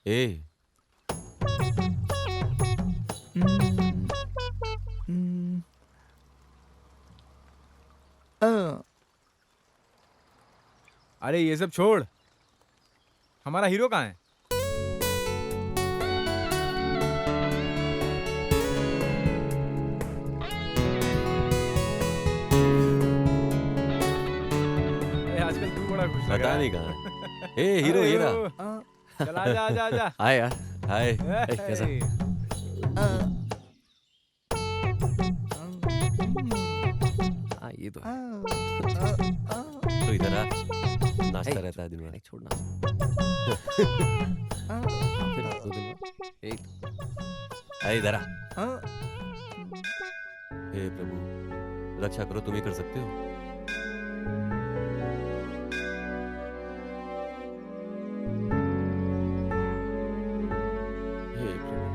ए अरे ये सब छोड़, हमारा हीरो कहाँ है? अरे आजकल तू बड़ा खुश लग पता रहा नहीं है। कहाँ है। ए हीरो अरे ये रहा। हीरो, चल आजा आजा आजा। हाय यार। हाय। कैसा? हे। हाँ ये तो है। तो इधर आ, नाचता रहता है दिन भर। छोड़ना। फिर 2 दिन बाद एक आए इधर आ। हे प्रभु, रक्षा करो, तुम ही कर सकते हो। हे प्रभु।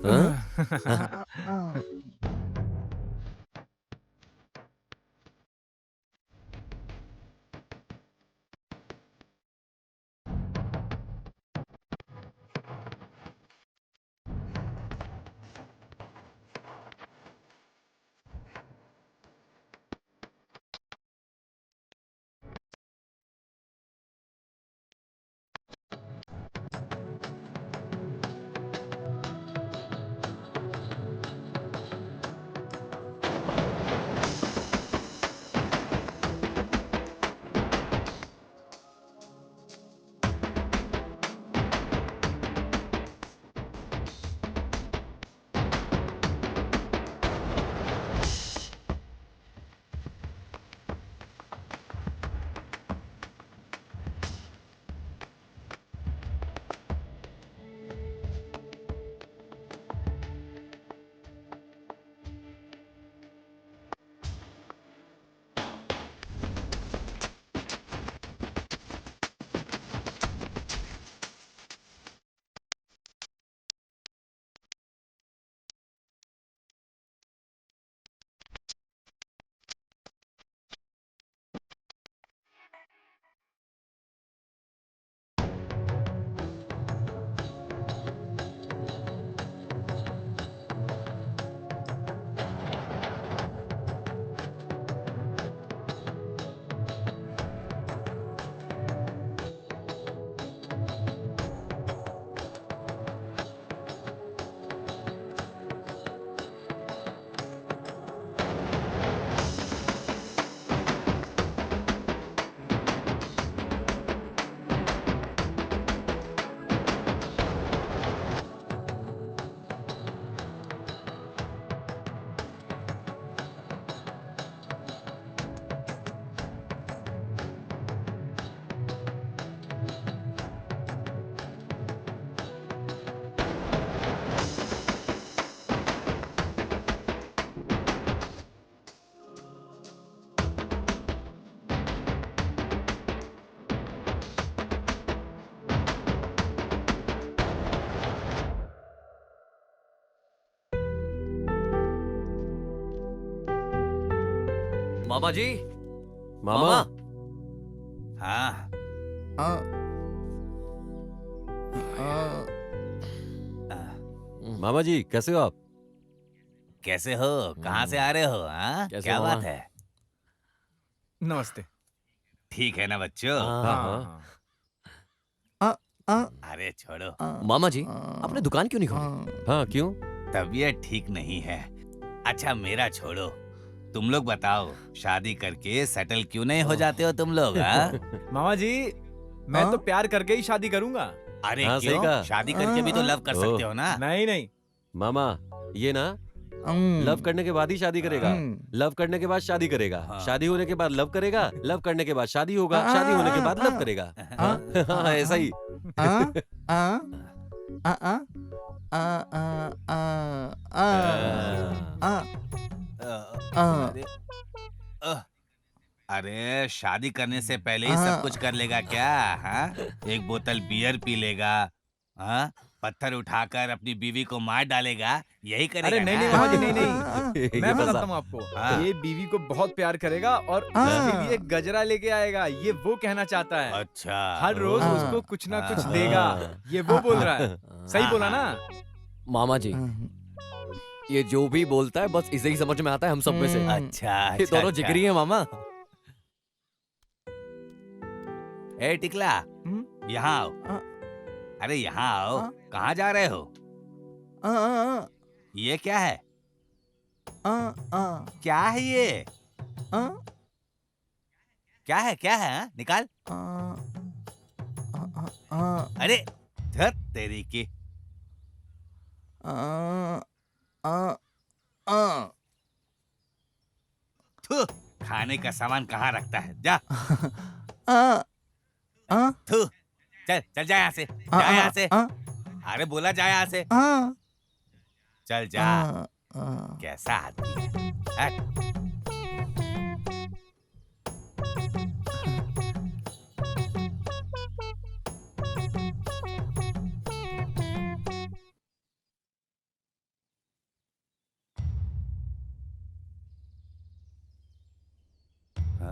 हाँ? मामा जी। मामा। हाँ। मामा जी कैसे हो आप? कैसे हो? कहाँ से आ रहे हो? हाँ, कैसे क्या मामा? बात है? नमस्ते। ठीक है ना बच्चों? हाँ हाँ हाँ। हाँ। अरे छोड़ो, मामा जी, आपने दुकान क्यों नहीं खोली? हाँ क्यों? तबीयत ठीक नहीं है। अच्छा मेरा छोड़ो, तुम लोग बताओ, शादी करके सेटल क्यों नहीं हो जाते हो तुम लोग? हाँ? मामा जी, मैं तो प्यार करके ही शादी करूंगा। अरे हाँ, सही क्यों? कहा। शादी करके भी तो लव कर सकते हो ना? नहीं नहीं। मामा ये ना लव करने के बाद ही शादी करेगा, लव करने के बाद शादी करेगा, हाँ। शादी होने के बाद लव करेगा, लव करने के बाद शादी होगा, शादी होने के बाद लव करेगा। हाँ ऐसा ही। अरे, अह, अरे शादी करने से पहले ही सब कुछ कर लेगा क्या? हाँ, एक बोतल बियर पी लेगा, हाँ, पत्थर उठाकर अपनी बीवी को मार डालेगा, यही करेगा अरे नहीं ना? नहीं मामा जी, नहीं नहीं, ये मैं फंसा। बताता हूँ आपको। हाँ। ये बीवी को बहुत प्यार करेगा और उसके लिए गजरा लेके आएगा, ये वो कहना चाहता है। अच्छा। हर रोज ओ, उसको कुछ ना कुछ हाँ। देगा, ये वो बोल रहा है। सही बोला ना? मामा जी, ये जो भी बोलता है बस इसे ही समझ में आता है हम सब में से। अच्छा, ये अच्छा, दोनों अच्छा। जिगरी हैं मामा। ए टिकला, यहाँ आओ। अरे यहाँ आओ, कहाँ जा रहे हो? ये क्या है? क्या है ये? क्या है, क्या है? हाँ? निकाल। अरे धत तेरी की। थू, खाने का सामान कहाँ रखता है? जा। थू, चल चल जा यहाँ से, जा यहाँ से। अरे बोला जा यहाँ से। चल जा। कैसा आदमी है? हट।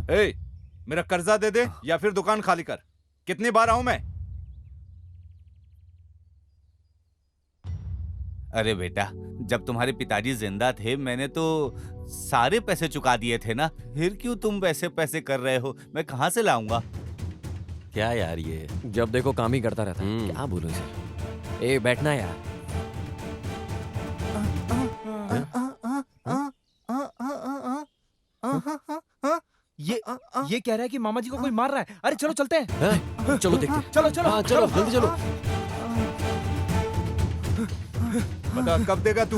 ए, मेरा कर्जा दे दे या फिर दुकान खाली कर। कितनी बार आऊं मैं? अरे बेटा, जब तुम्हारे पिताजी जिंदा थे मैंने तो सारे पैसे चुका दिए थे ना, फिर क्यों तुम वैसे पैसे कर रहे हो? मैं कहाँ से लाऊंगा? क्या यार ये? जब देखो काम ही करता रहता है। क्या बोलूं इसे? ए बैठना यार। ये कह रहा है कि मामा जी को कोई मार रहा है। अरे चलो चलते हैं। हैं? चलो देखते हैं। चलो चलो हाँ चलो जल्दी चलो। बता कब देगा तू?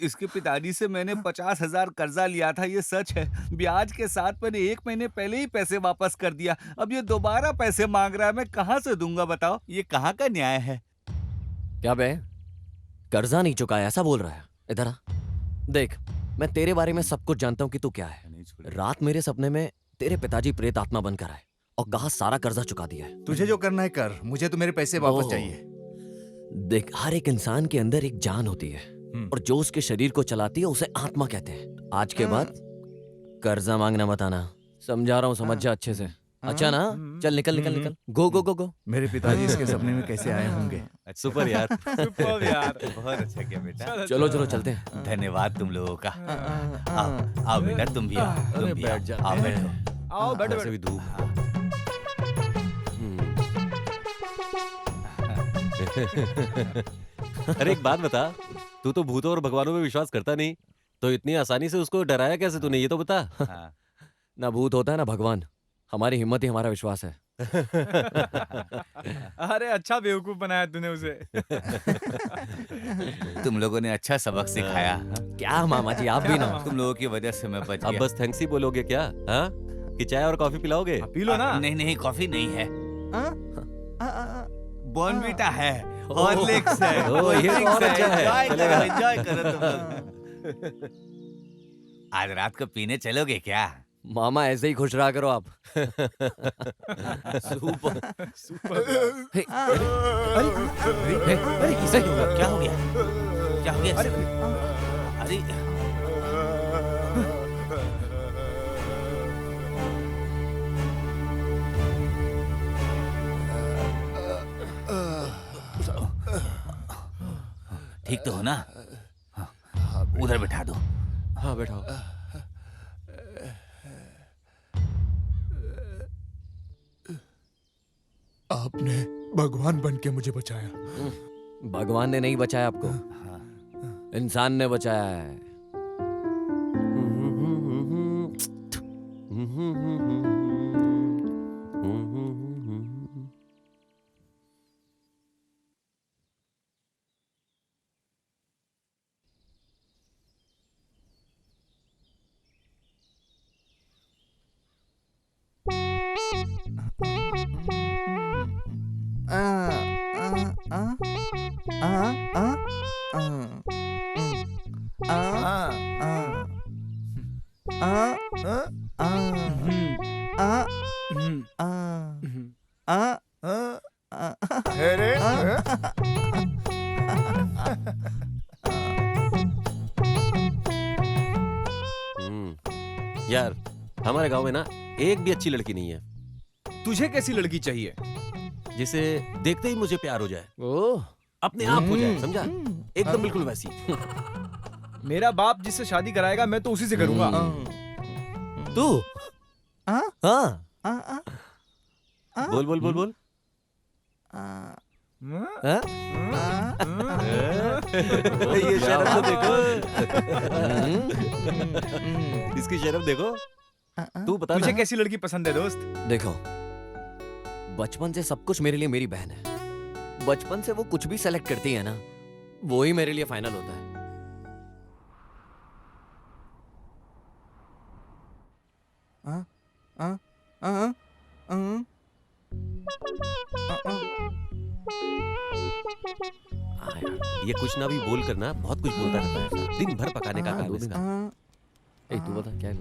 इसके पिताजी से मैंने 50,000 कर्जा लिया था, ये सच है। ब्याज के साथ मैंने 1 महीने पहले ही पैसे वापस कर दिया। अब ये दोबारा पैसे मांग रहा है, मैं कहाँ से दूंगा बताओ? ये कहाँ का न्याय है? क्या बे, कर्जा नहीं चुकाया ऐसा बोल रहा है? इधर आ। देख, मैं तेरे बारे में सब कुछ जानता हूँ कि तू क्या है। रात मेरे सपने में तेरे पिताजी प्रेत आत्मा बनकर आए और कहा सारा कर्जा चुका दिया है। तुझे जो करना है कर, मुझे तो मेरे पैसे वापस ओह। चाहिए। देख, हर एक इंसान के अंदर एक जान होती है और जो उसके शरीर को चलाती है उसे आत्मा कहते हैं। आज के बाद कर्जा मांगना मत आना, समझा रहा हूँ, समझ जा अच्छे से। अच्छा ना? चल निकल निकल निकल, गो गो गो गो। मेरे पिताजी इसके सपने में कैसे आए होंगे? सुपर यार। सुपर यार। बहुत अच्छा किया बेटा। चलो चलो चलते हैं। धन्यवाद तुम लोगों का। आओ आओ बेटा, तुम भी आओ, तुम अरे भी बैठ आओ। जा। आओ बैठो। आओ बैठो वैसे भी बैठो। धूप। अरे एक बात बता, तू तो भूतों और भगवानों में विश्वास करता नहीं, तो इतनी आसानी से उसको डराया कैसे तूने? ये तो बता। हाँ। ना भूत होता है ना भगवान, हमारी हिम्मत ही हमारा विश्वास है। अरे अच्छा बेवकूफ बनाया तूने उसे। तुम लोगों ने अच्छा सबक सिखाया। क्या मामा जी, आप भी ना। तुम लोगों की वजह से मैं बच अब गया। बस थैंक्स ही बोलोगे क्या? हाँ, कि चाय और कॉफी पिलाओगे? पी लो ना। नहीं नहीं, कॉफी नहीं है, बॉर्नविटा है, हॉर्लिक्स है। ओह, ये तो और अच्छा है। एंजॉय चलेगा। करो, एंजॉय करो तुम लोग। आज रात को पीने चलोगे क्या? मामा ऐसे ही खुश रहा करो आप। सुपर। हे, अरे किसे क्या हो गया? क्या हो गया? अरे ठीक तो हो ना? उधर बिठा दो। हाँ बैठाओ। आपने भगवान बन के मुझे बचाया। भगवान ने नहीं बचाया आपको, इंसान ने बचाया है। अरे यार हमारे गांव में ना एक भी अच्छी लड़की नहीं है तुझे कैसी लड़की चाहिए? जिसे देखते ही मुझे प्यार हो जाए, ओह अपने आप हो जाए, समझा? एकदम बिल्कुल वैसी। मेरा बाप जिससे शादी कराएगा मैं तो उसी से करूंगा। तू? हाँ? हाँ। बोल बोल बोल बोल। हाँ? ये शर्म तो देखो। इसकी शर्म देखो। तू बता तुझे ना। कैसी लड़की पसंद है दोस्त? देखो, बचपन से सब कुछ मेरे लिए मेरी बहन है। बचपन से वो कुछ भी सेलेक्ट करती है ना, वो ही मेरे लिए फाइनल होता है। ये कुछ ना भी बोल करना बहुत कुछ बोलता रहता है ऐसा। दिन भर पकाने का काम इसका। ए, तू बता क्या है?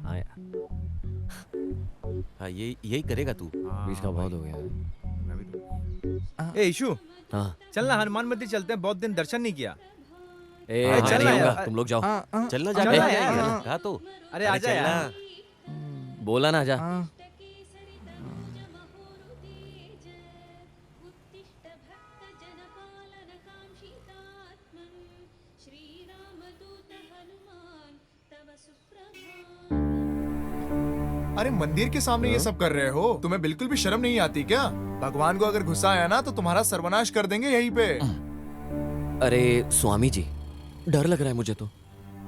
हाँ यार, हाँ यही करेगा तू। बीच का बहुत हो गया है। ए इशू, हाँ चल ना हनुमान मंदिर चलते हैं, बहुत दिन दर्शन नहीं किया। ए, हाँ, मैं चल नहीं ना आऊंगा, यार। तुम लोग जाओ। चलना चल जाके ना यार। कहा तो। अरे आजा चलना। यार। बोला ना जा। अरे मंदिर के सामने ये सब कर रहे हो, तुम्हें बिल्कुल भी शर्म नहीं आती क्या? भगवान को अगर गुस्सा आया ना तो तुम्हारा सर्वनाश कर देंगे यहीं पे। अरे स्वामी जी, डर लग रहा है मुझे तो।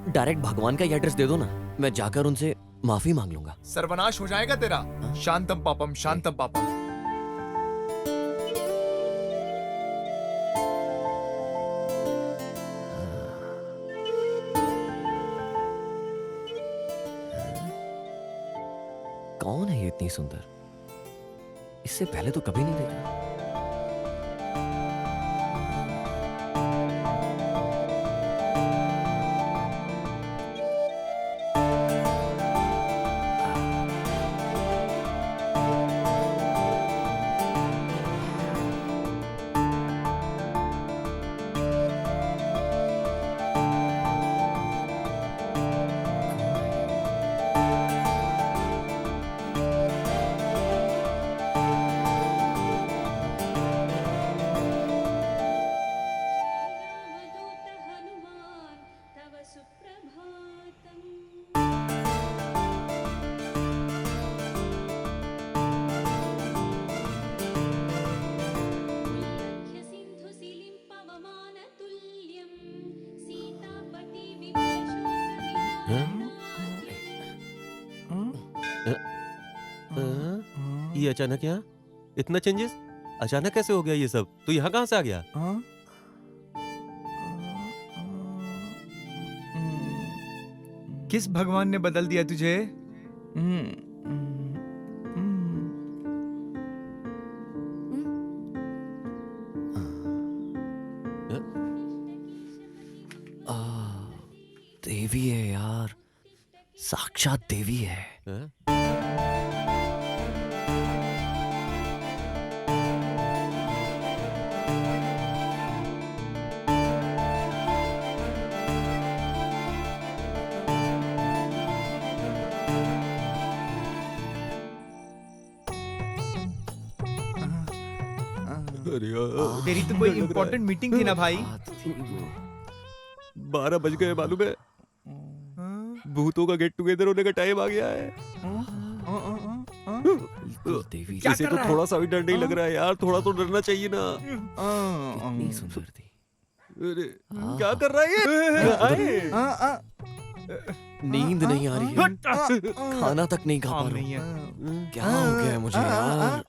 डायरेक्ट भगवान का ही एड्रेस दे दो ना, मैं जाकर उनसे माफी मांग लूंगा। सर्वनाश हो जाएगा तेरा। शांतम पापम शांतम पापम। कौन है ये इतनी सुंदर? इससे पहले तो कभी नहीं देखा। ये अचानक यहाँ इतना चेंजेस? अचानक कैसे हो गया ये सब? तू यहाँ कहाँ से आ गया? किस भगवान ने बदल दिया तुझे? देवी है यार, साक्षात देवी है। हाँ? अरे यार, तेरी तो कोई इम्पोर्टेंट मीटिंग थी ना भाई? 12 बज गए मालूम है। भूतों का गेट टुगेदर होने का टाइम आ गया है। बिल्कुल देवी क्या इसे कर तो रहा है? थोड़ा सा भी डर नहीं लग रहा है यार। थोड़ा तो डरना चाहिए ना। इतनी सुंदर थी। अरे क्या कर रहा है ये? नींद नहीं आ रही है, खाना तक नहीं खा पा काम रहा नहीं है। हूँ। क्या हो गया है मुझे यार?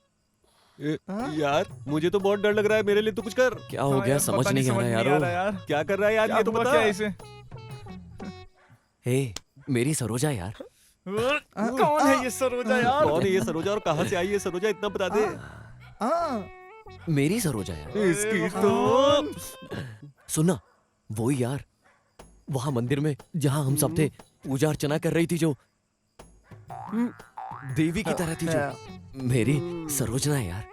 यार मुझे तो बहुत डर लग रहा है। मेरे लिए तो कुछ कर। क्या हो हाँ गया, यार, समझ पता नहीं आ रहा समझ नहीं यार। क्या कर रहा है यार? क्या ये तो हुआ बता। क्या इसे? हे, मेरी सरोजा यार। कौन है ये सरोजा यार? कौन है ये सरोजा और कहाँ से आई है सरोजा? इतना बता दे। मेरी सरोजा यार। इसकी तो सुनना, वो ही यार, वहां मंदिर में जहां हम सब थे, पूजा अर्चना कर रही थी जो देवी की तरह थी जो मेरी सरोजना है यार।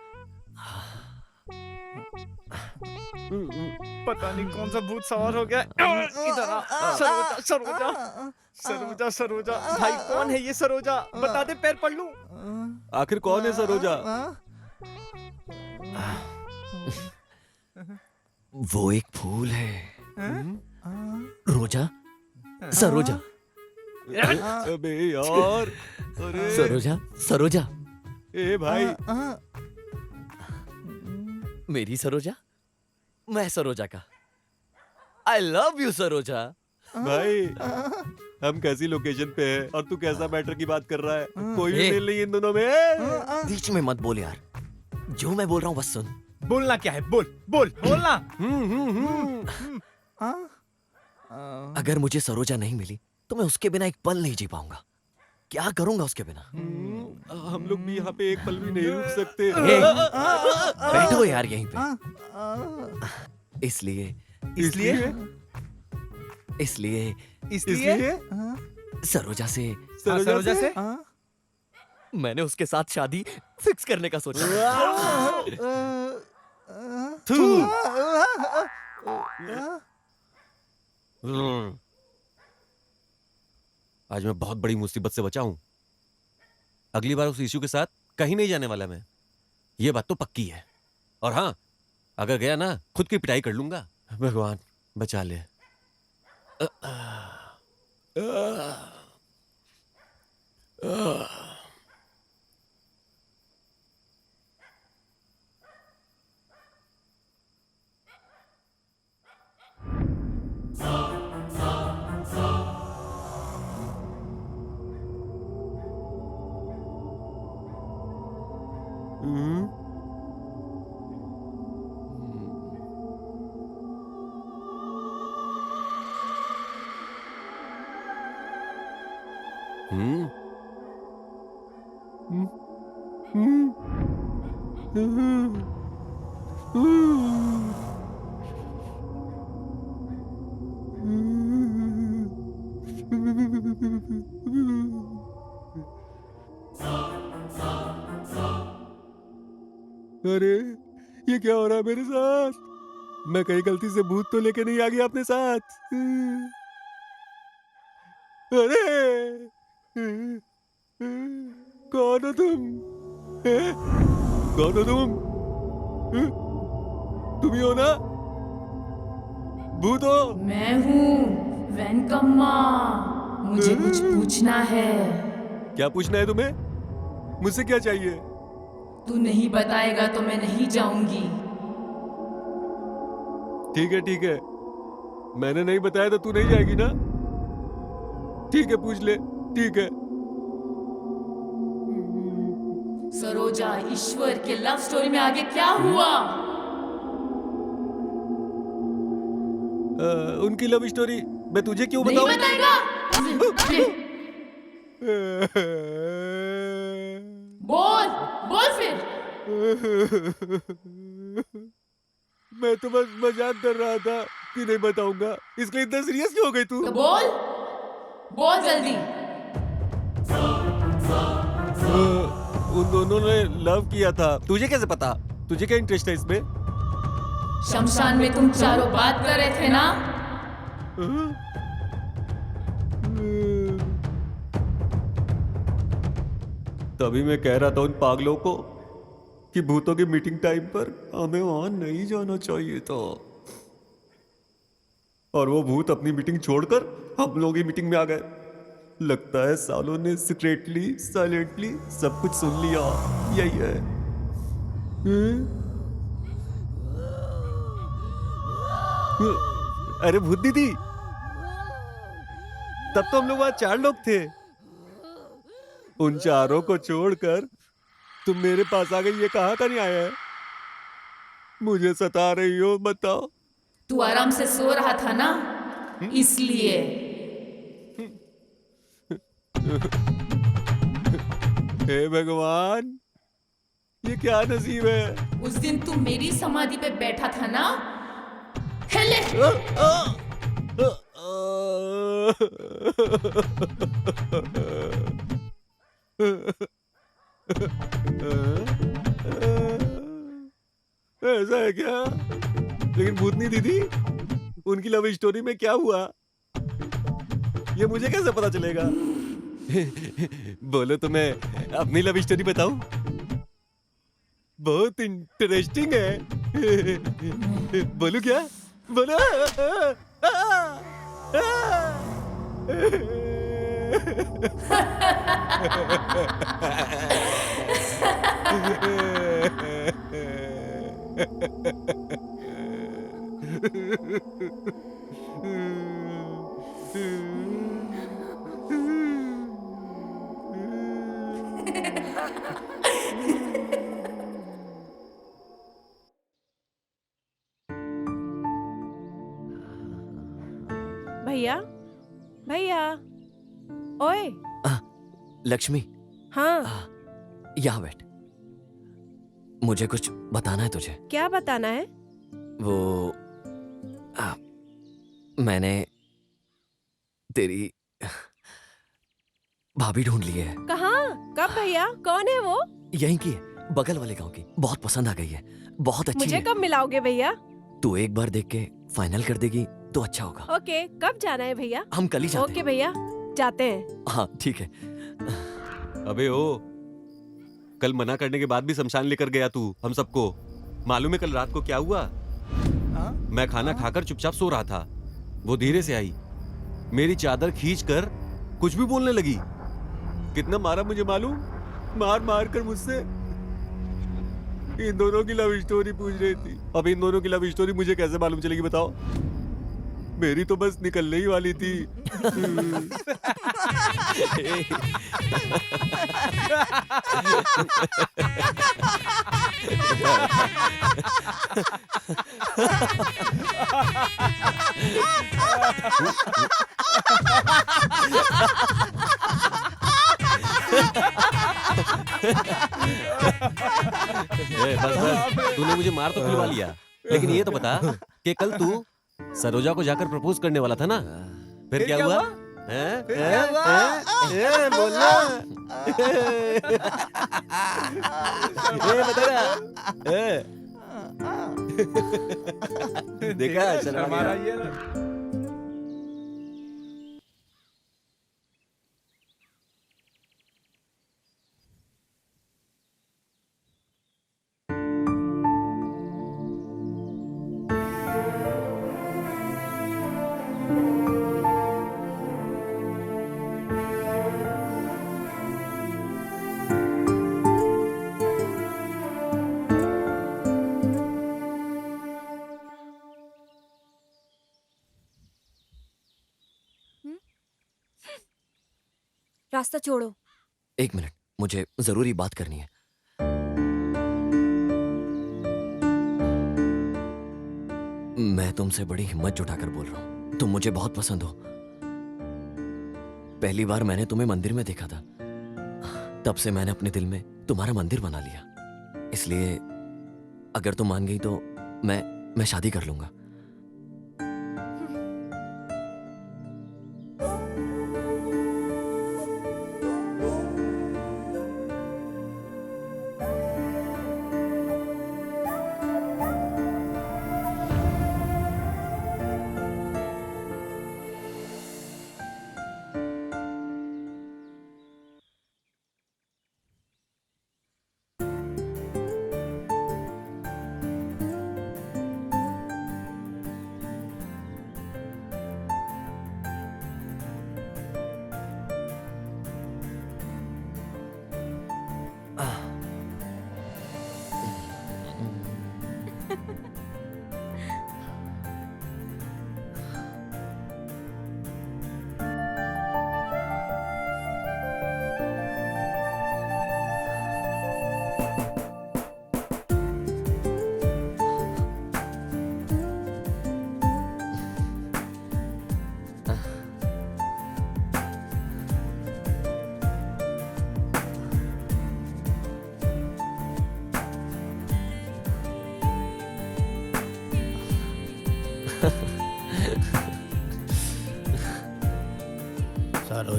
पता नहीं कौन सा भूत सवार हो गया। इधर आ, सरोजा सरोजा सरोजा सरोजा। भाई कौन है ये सरोजा? बता दे, पैर पड़ लूं। आखिर कौन है सरोजा? वो एक फूल है। रोजा, सरोजा। अबे यार, अरे सरोजा, सरोजा। ए भाई, मेरी सरोजा, मैं सरोजा का। I love you Saroja. भाई हम कैसी लोकेशन पे है और तू कैसा मैटर की बात कर रहा है? कोई भी ए। मेल नहीं इन दोनों में। बीच में मत बोल यार, जो मैं बोल रहा हूँ बस सुन। बोलना क्या है? बोल बोल बोलना। अगर मुझे सरोजा नहीं मिली तो मैं उसके बिना एक पल नहीं जी पाऊंगा। क्या करूंगा उसके बिना? हम लोग भी यहाँ पे एक पल भी नहीं रुक सकते। बैठो यार यहीं पे। इसलिए इसलिए इसलिए इसलिए सरोजा से सरोजा से मैंने उसके साथ शादी फिक्स करने का सोचा। आज मैं बहुत बड़ी मुसीबत से बचा हूं। अगली बार उस इशू के साथ कहीं नहीं जाने वाला मैं। ये बात तो पक्की है। और हाँ, अगर गया ना खुद की पिटाई कर लूंगा। भगवान बचा ले। अरे ये क्या हो रहा है मेरे साथ? मैं कहीं गलती से भूत तो लेके नहीं आ गया अपने साथ? अरे कौन हो तुम? कौन हो तुम? तुम ही हो ना? भूत हो? मैं हूँ वेंकम्मा। मुझे कुछ पूछना है। क्या पूछना है तुम्हें? मुझसे क्या चाहिए? तू नहीं बताएगा तो मैं नहीं जाऊंगी। ठीक है। मैंने नहीं बताया तो तू नहीं जाएगी ना? ठीक है, पूछ ले। ठीक है। सरोजा ईश्वर के लव स्टोरी में आगे क्या हुआ? उनकी लव स्टोरी मैं तुझे क्यों नहीं बताऊं? बताएगा? बोल बोल फिर। मैं तो बस मजाक कर रहा था कि नहीं बताऊंगा। इसलिए इतना सीरियस क्यों हो गई तू? तो बोल बोल जल्दी। उन दोनों ने लव किया था। तुझे कैसे पता? तुझे क्या इंटरेस्ट है इसमें? शमशान में तुम चारों बात कर रहे थे ना? तभी मैं कह रहा था उन पागलों को कि भूतों की मीटिंग टाइम पर हमें वहां नहीं जाना चाहिए था। और वो भूत अपनी मीटिंग छोड़कर हम लोग ही मीटिंग में आ गए। लगता है सालों ने सीक्रेटली साइलेंटली सब कुछ सुन लिया। यही है। अरे भूत दीदी, तब तो हम लोग वहां 4 लोग थे। उन चारों को छोड़कर तुम मेरे पास आ गई। ये कहाँ का नहीं आया है? मुझे सता रही हो, बताओ। तू आराम से सो रहा था ना, इसलिए। हे भगवान, ये क्या नसीब है? उस दिन तू मेरी समाधि पे बैठा था ना? हिले। ऐसा है क्या? लेकिन भूतनी दीदी, उनकी लव स्टोरी में क्या हुआ, ये मुझे कैसे पता चलेगा? बोलो तो मैं अपनी लव स्टोरी बताऊं? बहुत इंटरेस्टिंग है। बोलू क्या? बोलो। भैया भैया ओए लक्ष्मी, हाँ यहाँ बैठ। मुझे कुछ बताना है तुझे। क्या बताना है? वो मैंने तेरी भाभी ढूंढ ली है। कहाँ? कब भैया? कौन है वो? यहीं की है, बगल वाले गांव की। बहुत पसंद आ गई है, बहुत अच्छी मुझे है। कब मिलाओगे भैया? तू एक बार देख के फाइनल कर देगी तो अच्छा होगा। ओके, कब जाना है भैया? हम कल ही जाते ओके भैया, जाते हैं। हैं। हाँ ठीक है। अबे ओ, कल मना करने के बाद भी शमशान लेकर गया तू हम सबको। मालूम है कल रात को क्या हुआ? मैं खाना खाकर चुपचाप सो रहा था, वो धीरे से आई, मेरी चादर खींचकर कुछ भी बोलने लगी। कितना मारा मुझे मालूम? मार मार कर मुझसे इन दोनों की लव स्टोरी पूछ रही थी। अब इन दोनों की लव स्टोरी मुझे कैसे मालूम चलेगी बताओ? मेरी तो बस निकलने ही वाली थी। बस बस, तूने मुझे मार तो खुलवा लिया, लेकिन ये तो बता कि कल तू सरोजा को जाकर प्रपोज करने वाला था ना, फिर क्या हुआ? बोलना। बता रहा। देखा शर्मा गया। रास्ता छोड़ो। एक मिनट, मुझे जरूरी बात करनी है। मैं तुमसे बड़ी हिम्मत जुटाकर बोल रहा हूं, तुम मुझे बहुत पसंद हो। पहली बार मैंने तुम्हें मंदिर में देखा था, तब से मैंने अपने दिल में तुम्हारा मंदिर बना लिया। इसलिए अगर तुम मान गई तो मैं शादी कर लूंगा।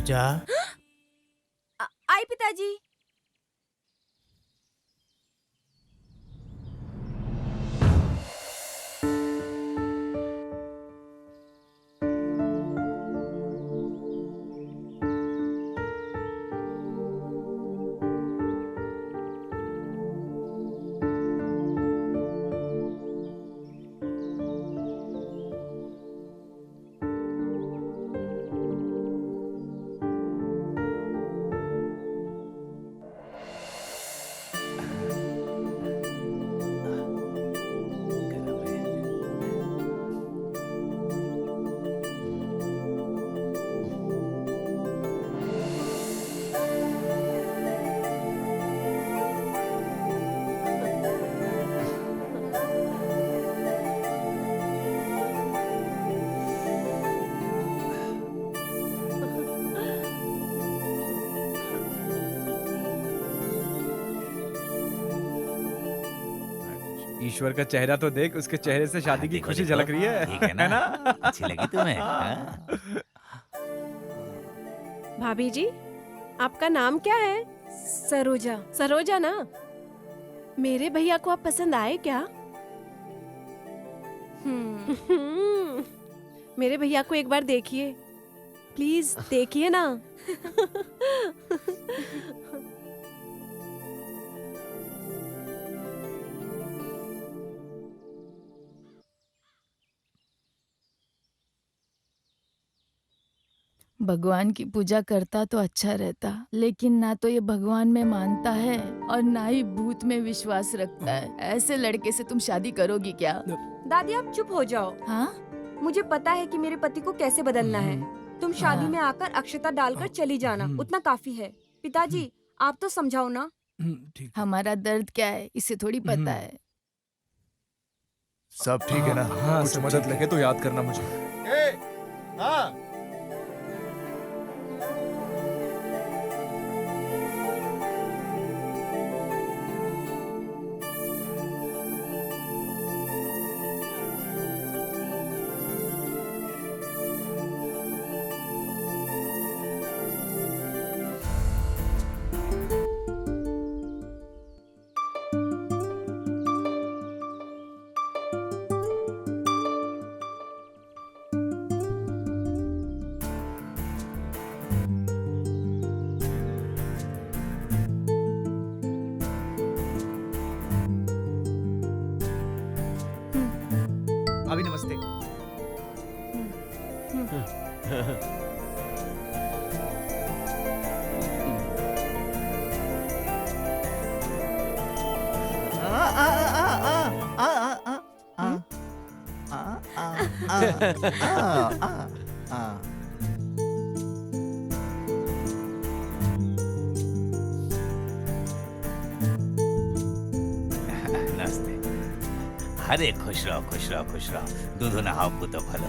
सरोजा। आई पिताजी। ईश्वर का चेहरा तो देख, उसके चेहरे से शादी की खुशी झलक रही है। ठीक है ना? अच्छी लगी तुम्हें? हाँ? भाभी जी, आपका नाम क्या है? सरोजा। सरोजा ना? मेरे भैया को आप पसंद आए क्या? मेरे भैया को एक बार देखिए, प्लीज देखिए ना। भगवान की पूजा करता तो अच्छा रहता, लेकिन ना तो ये भगवान में मानता है और ना ही भूत में विश्वास रखता है। ऐसे लड़के से तुम शादी करोगी क्या? दादी आप चुप हो जाओ। हाँ? मुझे पता है कि मेरे पति को कैसे बदलना है। तुम शादी में आकर अक्षता डालकर चली जाना, उतना काफी है। पिताजी आप तो समझाओ ना। हमारा दर्द क्या है इसे थोड़ी पता है। सब ठीक है ना? कुछ मदद लगे तो याद करना मुझे। हाँ। अभी नमस्ते। नमस्ते। अरे खुश रहो खुश रहो खुश रहो, दूध नहाओ पुतो भलो।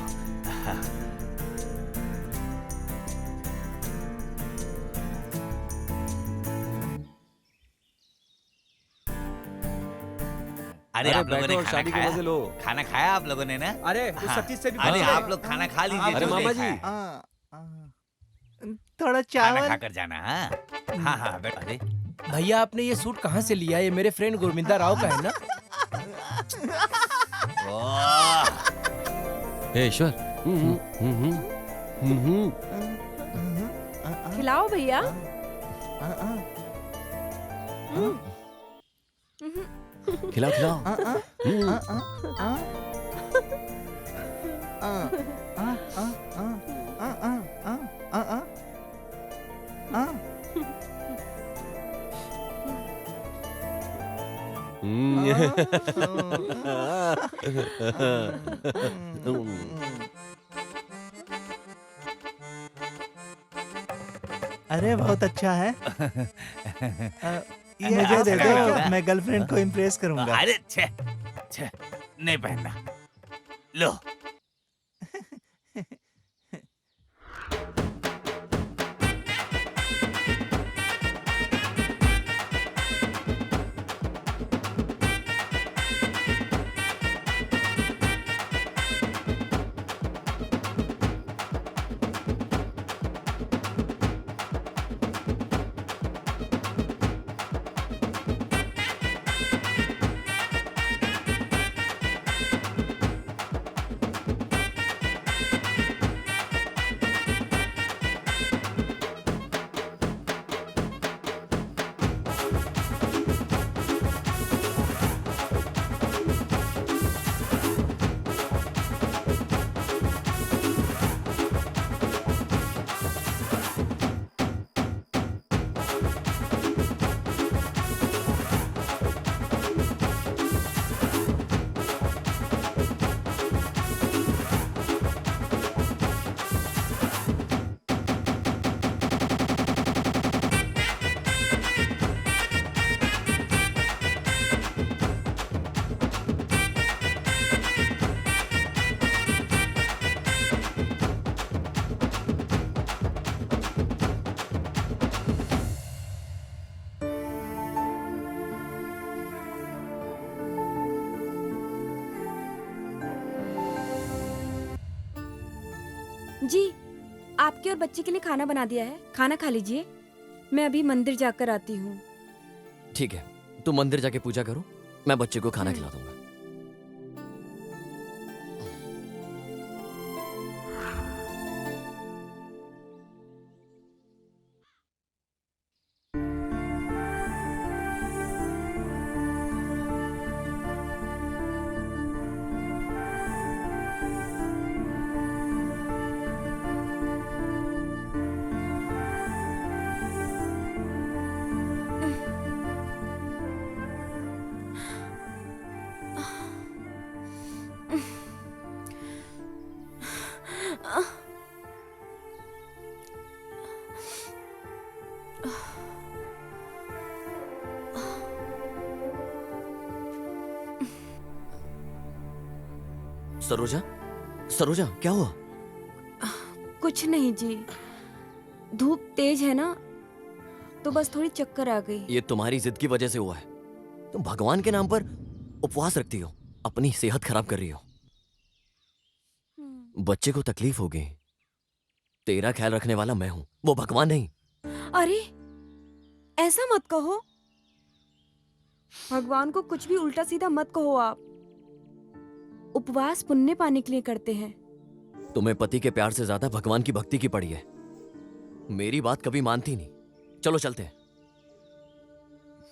अरे आप लोगों ने बैठो और खाना शादी के खाया? मजे लो। खाना खाया आप लोगों ने ना? अरे हाँ। सतीश से भी अरे पूछ ले। आप लोग खाना खा लीजिए। अरे जो मामा नहीं जी। खाया। थोड़ा खाना चावल। खाकर जाना। हाँ हाँ बैठो। अरे भैया आपने ये सूट कहाँ से लिया? ये मेरे फ्रेंड गुरमिंदा राव का है ना? ओह, हे ईश्वर। खिलाओ भैया। खिलाओ खिलाओ। अरे बहुत अच्छा है। ये मुझे दे अच्छा दो, लगा। मैं गर्लफ्रेंड को इम्प्रेस करूंगा। अरे छे छे नहीं पहनना। लो जी, आपके और बच्चे के लिए खाना बना दिया है, खाना खा लीजिए। मैं अभी मंदिर जाकर आती हूँ। ठीक है, तुम मंदिर जाके पूजा करो, मैं बच्चे को खाना खिला दूंगा। सरोजा, सरोजा, क्या हुआ? कुछ नहीं जी, धूप तेज है ना, तो बस थोड़ी चक्कर आ गई। ये तुम्हारी जिद की वजह से हुआ है। तुम भगवान के नाम पर उपवास रखती हो, अपनी सेहत खराब कर रही हो। बच्चे को तकलीफ होगी। तेरा ख्याल रखने वाला मैं हूं, वो भगवान नहीं। अरे, ऐसा मत कहो। भगवान को कुछ भी उल्टा सीधा मत कहो आप। उपवास पुण्य पाने के लिए करते हैं। तुम्हें पति के प्यार से ज्यादा भगवान की भक्ति की पड़ी है। मेरी बात कभी मानती नहीं। चलो चलते हैं।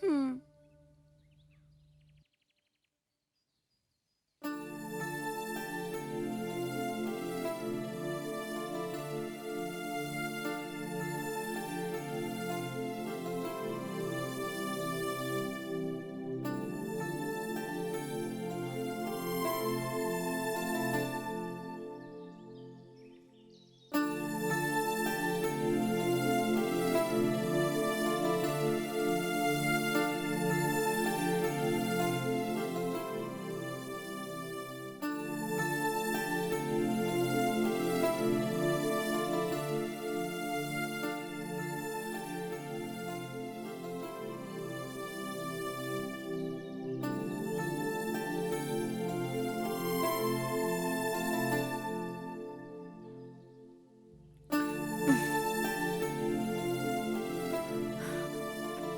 हम्म।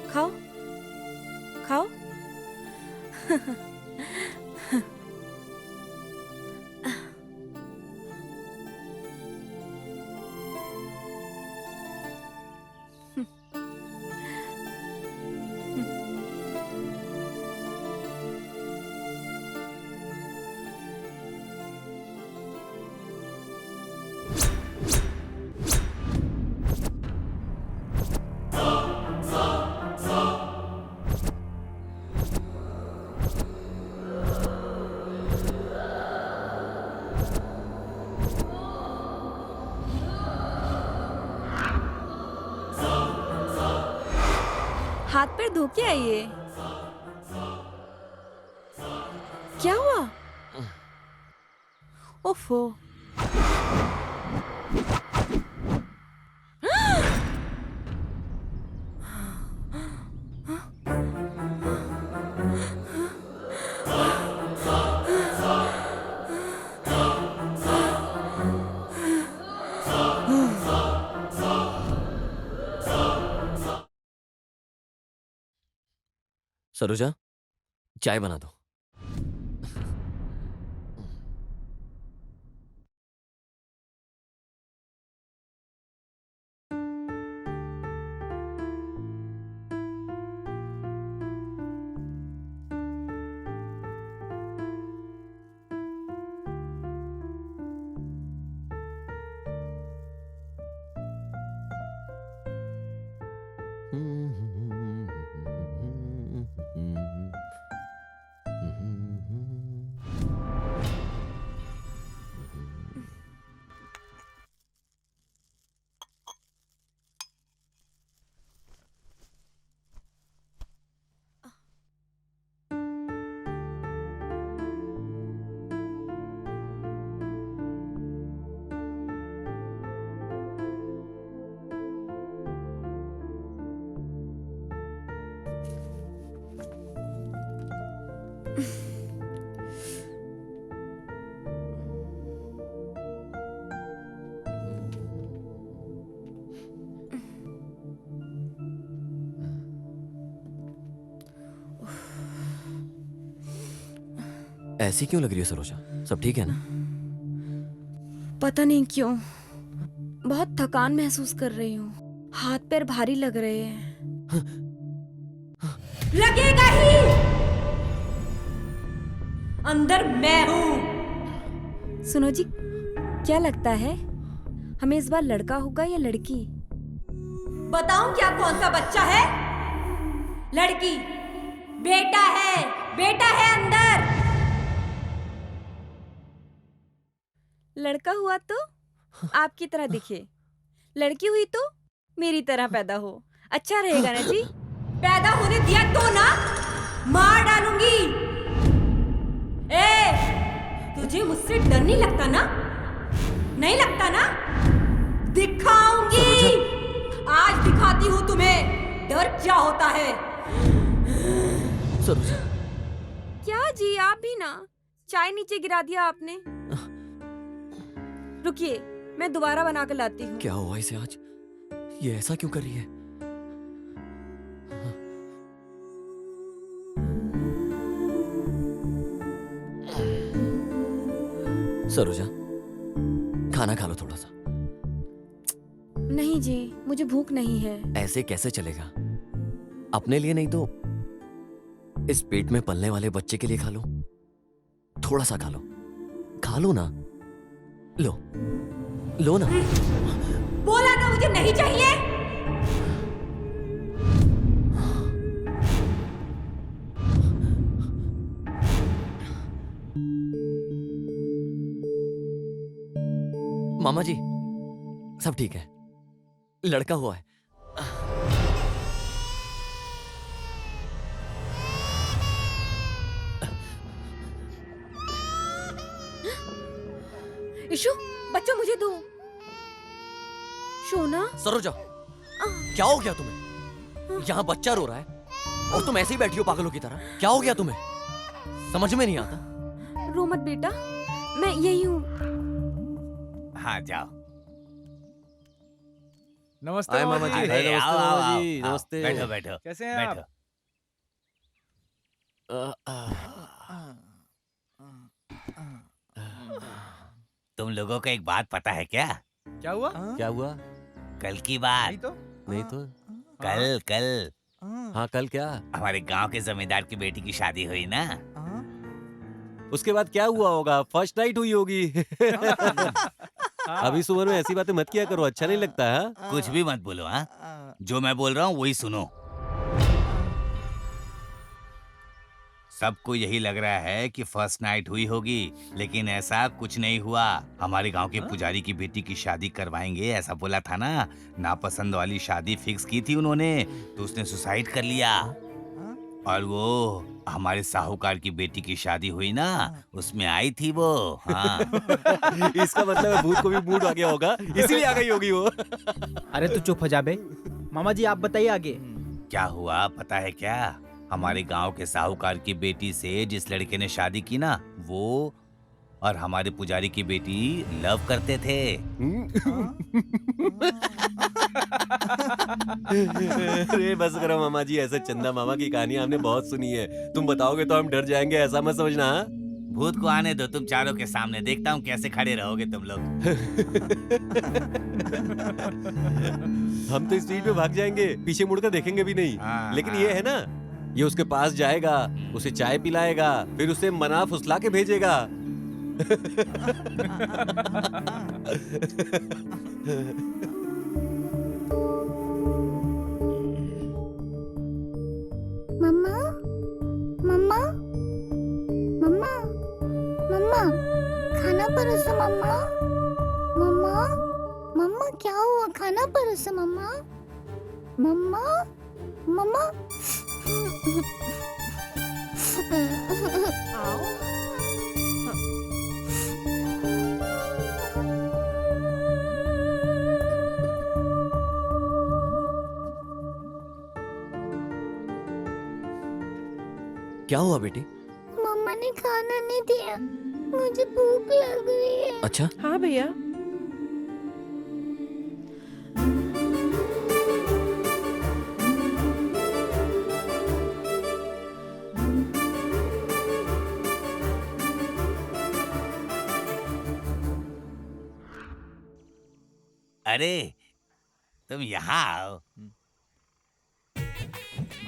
खाओ, खाओ। हाथ पैर धो के आइए। क्या हुआ? ओफो। सरोजा, चाय बना दो। ऐसी क्यों लग रही है सरोजा? सब ठीक है ना? पता नहीं क्यों बहुत थकान महसूस कर रही हूँ। हाथ पैर भारी लग रहे हैं। लगेगा ही। अंदर मैं हूँ। सुनो जी, क्या लगता है हमें इस बार लड़का होगा या लड़की? बताऊं क्या कौन सा बच्चा है? लड़की। बेटा है अंदर। लड़का हुआ तो आपकी तरह दिखे, लड़की हुई तो मेरी तरह पैदा हो। अच्छा रहेगा ना जी? पैदा होने दिया तो ना मार डालूंगी। तुझे मुझसे डर नहीं लगता ना? नहीं लगता ना? दिखाऊंगी। आज दिखाती हूँ तुम्हें डर क्या होता है। सरोजा। क्या जी, आप भी ना चाय नीचे गिरा दिया आपने। रुकिए, मैं दोबारा बना कर लाती हूँ। क्या हुआ इसे आज? ये ऐसा क्यों कर रही है? सरोजा, खाना खा लो थोड़ा सा। नहीं जी, मुझे भूख नहीं है। ऐसे कैसे चलेगा? अपने लिए नहीं तो इस पेट में पलने वाले बच्चे के लिए खा लो। थोड़ा सा खा लो। खा लो ना। लो ना। बोला ना मुझे नहीं चाहिए। मामा जी, सब ठीक है। लड़का हुआ है। इशू, बच्चों मुझे दो। शोना। सरोजा, क्या हो गया तुम्हें? यहाँ बच्चा रो रहा है और तुम ऐसे ही बैठी हो पागलों की तरह। क्या हो गया तुम्हें? समझ में नहीं आता। रो मत बेटा, मैं यही हूँ। हाँ जाओ। नमस्ते हाय मामा जी। जी। नमस्ते मामा जी। नमस्ते। बैठो बैठो। कैसे हैं आप? बैठो। तुम लोगों को एक बात पता है क्या? क्या हुआ? क्या हुआ? कल की बात। नहीं तो? नहीं तो? कल हाँ, कल क्या? हमारे गांव के जमींदार की बेटी की शादी हुई ना। उसके बाद क्या हुआ होगा? फर्स्ट नाइट हुई होगी। अभी इस उम्र में ऐसी बातें मत किया करो, अच्छा नहीं लगता है। कुछ भी मत बोलो। हाँ, जो मैं बोल रहा हूँ वही सुनो। सबको यही लग रहा है कि फर्स्ट नाइट हुई होगी, लेकिन ऐसा कुछ नहीं हुआ। हमारे गांव के पुजारी की बेटी की शादी करवाएंगे ऐसा बोला था ना। नापसंद वाली शादी फिक्स की थी उन्होंने, तो उसने सुसाइड कर लिया। और वो हमारे साहूकार की बेटी की शादी हुई ना, उसमें आई थी वो। हाँ। इसका मतलब है भूत को भी मूड आ गया होगा, इसीलिए आ गई होगी वो। अरे तू चुप हो जा बे। मामा जी आप बताइए आगे। क्या हुआ पता है क्या? हमारे गांव के साहूकार की बेटी से जिस लड़के ने शादी की ना, वो और हमारे पुजारी की बेटी लव करते थे। अरे बस करो मामा जी, ऐसे चंदा मामा की कहानी हमने बहुत सुनी है। तुम बताओगे तो हम डर जाएंगे, ऐसा मत समझना। हाँ? भूत को आने दो तुम चारों के सामने, देखता हूँ कैसे खड़े रहोगे तुम लोग। हम तो स्ट्रीट में भाग जाएंगे, पीछे मुड़कर देखेंगे भी नहीं। हाँ, लेकिन हाँ। ये है ना, ये उसके पास जाएगा, उसे चाय पिलाएगा, फिर उसे मना फुसला के भेजेगा। मम्मा मम्मा मम्मा मम्मा खाना परोसो मम्मा। मम्मा मम्मा क्या हुआ? खाना परोसो मम्मा। मम्मा मम्मा। क्या हुआ बेटी? मम्मा ने खाना नहीं दिया, मुझे भूख लग रही है। अच्छा, हाँ भैया। अरे तुम यहाँ आओ,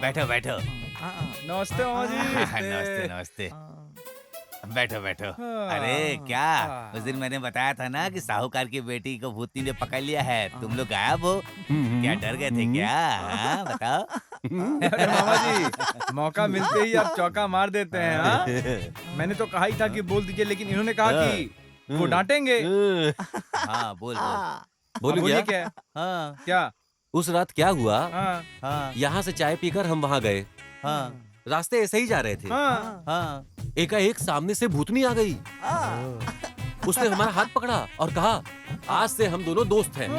बैठो बैठो। नमस्ते मामा जी। नमस्ते नमस्ते, बैठो बैठो। अरे क्या, उस दिन मैंने बताया था ना कि साहूकार की बेटी को भूतनी ने पकड़ लिया है, तुम लोग गायब हो, क्या डर गए थे क्या? हाँ, बताओ। अरे मामा जी, मौका मिलते ही आप चौका मार देते हैं। हाँ? मैंने तो कहा ही था कि बोल दीजिए, लेकिन इन्होंने कहा कि वो डांटेंगे। हाँ बोल बोल। बोलूं बोलिए क्या? क्या? हाँ क्या? उस रात क्या हुआ, हाँ हाँ यहाँ से चाय पीकर हम वहाँ गए, हाँ रास्ते ऐसे ही जा रहे थे, हाँ हाँ एकाएक सामने से भूतनी आ गई। उसने हमारा हाथ पकड़ा और कहा, आज से हम दोनों दोस्त हैं।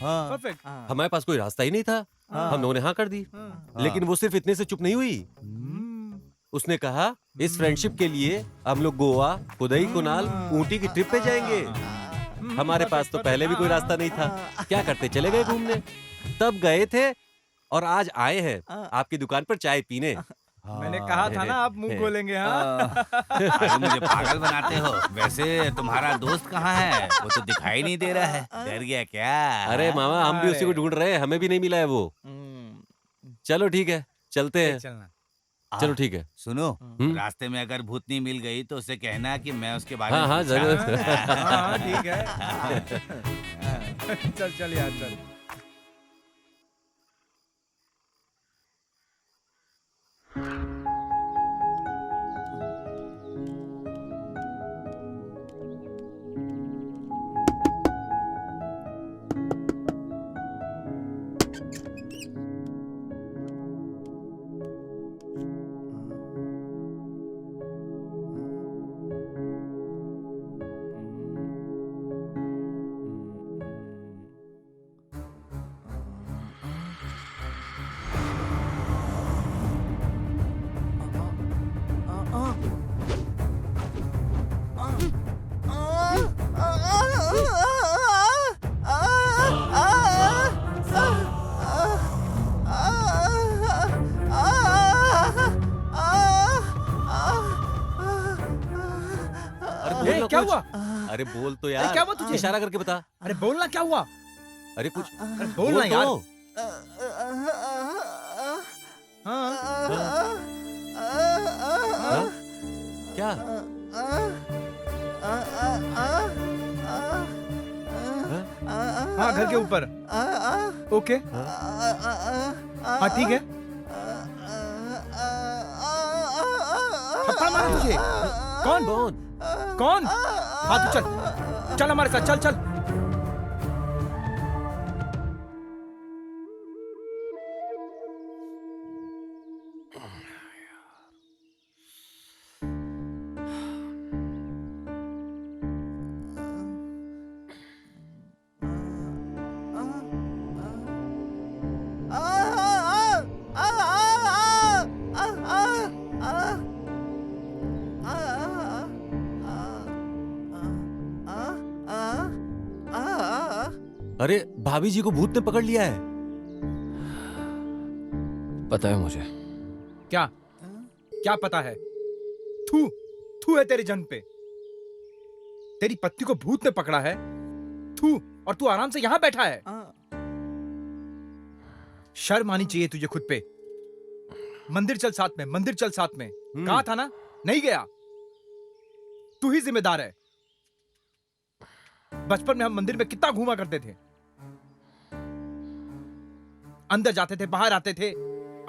हाँ परफेक्ट। हमारे पास कोई रास्ता ही नहीं था, हम लोगों ने हाँ कर दी। लेकिन वो सिर्फ इतने से चुप नहीं हुई, उसने कहा, इस फ्रेंडशिप के लिए हम लोग गोवा, कुदई, कुनाल, ऊटी की ट्रिप पे जाएंगे। हमारे पास तो पहले भी कोई रास्ता नहीं था, क्या करते, चले गए घूमने। तब गए थे और आज आए हैं आपकी दुकान पर चाय पीने। मैंने कहा था ना आप मुंह खोलेंगे। हाँ अरे मुझे पागल बनाते हो। वैसे तुम्हारा दोस्त कहाँ है? वो तो दिखाई नहीं दे रहा है, डर गया क्या? अरे मामा, हम भी उसी को ढूंढ रहे हैं, हमें भी नहीं मिला है वो। चलो ठीक है, चलते हैं। चलना। चलो ठीक है। सुनो, रास्ते में अगर भूतनी मिल गई तो उसे कहना कि मैं उसके बारे हाँ में हाँ पूछा। जरूर। हाँ ठीक है। चल चल यार चल। बोल ना क्या कुछ। हुआ? अरे बोल तो अरे यार, क्या हुआ तुझे? इशारा करके बता। अरे बोलना, क्या हुआ? अरे कुछ अरे बोलना यार। तो। हाँ हाँ? क्या? हाँ घर के ऊपर। ओके हाँ ठीक है। थप्पड़ मारा तुझे? कौन? कौन? कौन? हाँ तू चल, चल हमारे साथ, चल चल। अरे भाभी जी को भूत ने पकड़ लिया है। पता है मुझे। क्या? क्या पता है? थू थू है तेरे जन्म पे। तेरी पत्नी को भूत ने पकड़ा है, थू, और तू आराम से यहां बैठा है। शर्म आनी चाहिए तुझे खुद पे। मंदिर चल साथ में, मंदिर चल साथ में। कहा था ना, नहीं गया। तू ही जिम्मेदार है। बचपन में हम मंदिर में कितना घूमा करते थे, अंदर जाते थे, बाहर आते थे,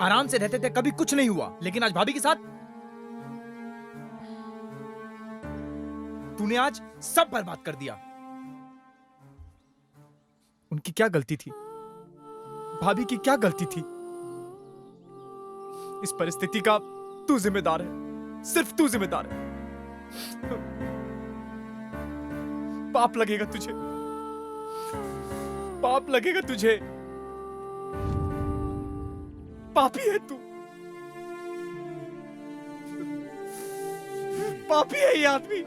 आराम से रहते थे, कभी कुछ नहीं हुआ। लेकिन आज भाभी के साथ तूने आज सब बर्बाद कर दिया। उनकी क्या गलती थी? भाभी की क्या गलती थी? इस परिस्थिति का तू जिम्मेदार है, सिर्फ तू जिम्मेदार है। पाप लगेगा तुझे, पाप लगेगा तुझे। पापी है तू, पापी है ये आदमी।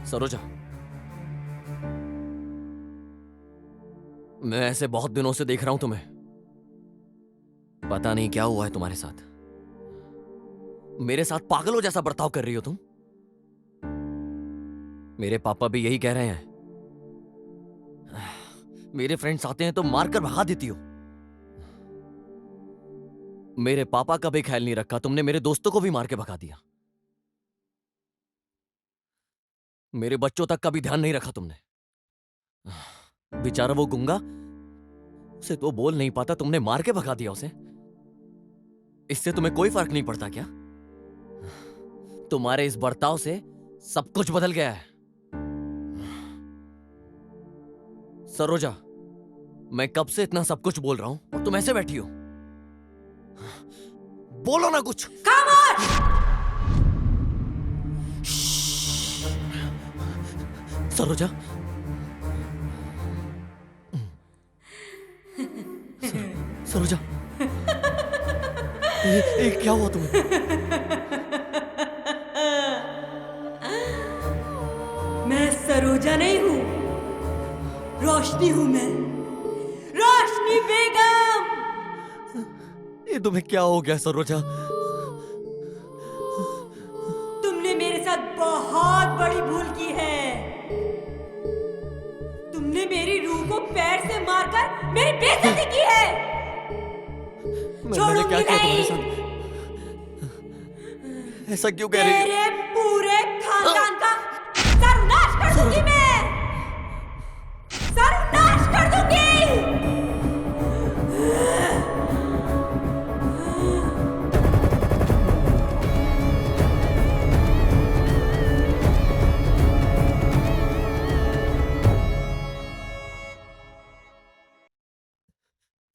सरोजा, मैं ऐसे बहुत दिनों से देख रहा हूं तुम्हें। पता नहीं क्या हुआ है तुम्हारे साथ। मेरे साथ पागलों जैसा बर्ताव कर रही हो तुम। मेरे पापा भी यही कह रहे हैं। मेरे फ्रेंड्स आते हैं तो मारकर भगा देती हो। मेरे पापा का भी ख्याल नहीं रखा तुमने, मेरे दोस्तों को भी मार के भगा दिया। मेरे बच्चों तक का भी ध्यान नहीं रखा तुमने। बेचारा वो गुंगा, उसे तो बोल नहीं पाता, तुमने मार के भगा दिया उसे। इससे तुम्हें कोई फर्क नहीं पड़ता क्या? तुम्हारे इस बर्ताव से सब कुछ बदल गया है। सरोजा, मैं कब से इतना सब कुछ बोल रहा हूं और तुम ऐसे बैठी हो। बोलो ना कुछ। सरोजा, सरोजा, ये क्या हुआ तुम्हें? मैं सरोजा नहीं हूँ, रोशनी हूँ मैं, रोशनी बेगम। ये तुम्हें क्या हो गया सरोजा? तुमने मेरे साथ बहुत बड़ी भूल की है। तुमने मेरी रूह को पैर से मारकर मेरी बेइज्जती की है। मैंने क्या किया तुम्हारे साथ? ऐसा क्यों कह रही हो? तेरे पूरे खानदान का सर्वनाश कर दूंगी मैं, सर्वनाश कर दूंगी।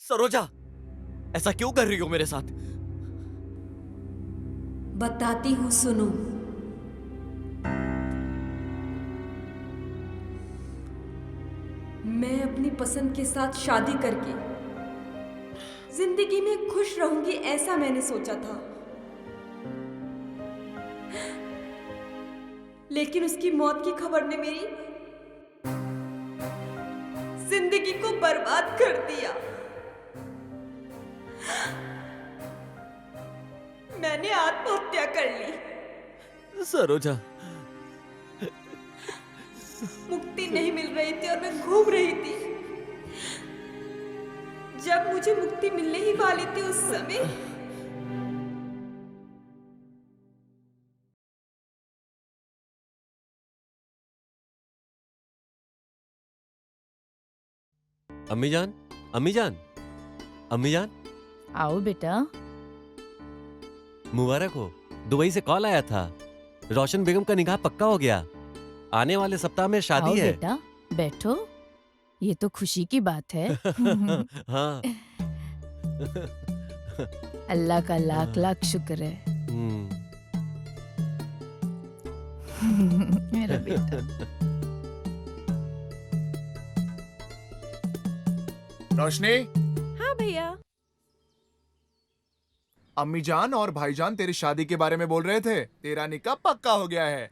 सरोजा, ऐसा क्यों कर रही हो मेरे साथ? बताती हूँ, सुनो। मैं अपनी पसंद के साथ शादी करके जिंदगी में खुश रहूंगी, ऐसा मैंने सोचा था। लेकिन उसकी मौत की खबर ने मेरी जिंदगी को बर्बाद कर दिया। मैंने आत्महत्या कर ली। सरोजा, मुक्ति नहीं मिल रही थी और मैं घूम रही थी। जब मुझे मुक्ति मिलने ही वाली थी उस समय अम्मी जान, अम्मी जान, अम्मी जान, आओ बेटा। मुबारक हो। दुबई से कॉल आया था, रोशन बेगम का निकाह पक्का हो गया। आने वाले सप्ताह में आओ शादी है। बेटा, बैठो। ये तो खुशी की बात है। हाँ। अल्लाह का लाख लाख शुक्र है। मेरा बेटा। रोशनी, हाँ भैया। अम्मी जान और भाईजान तेरी शादी के बारे में बोल रहे थे। तेरा निकाह पक्का हो गया है।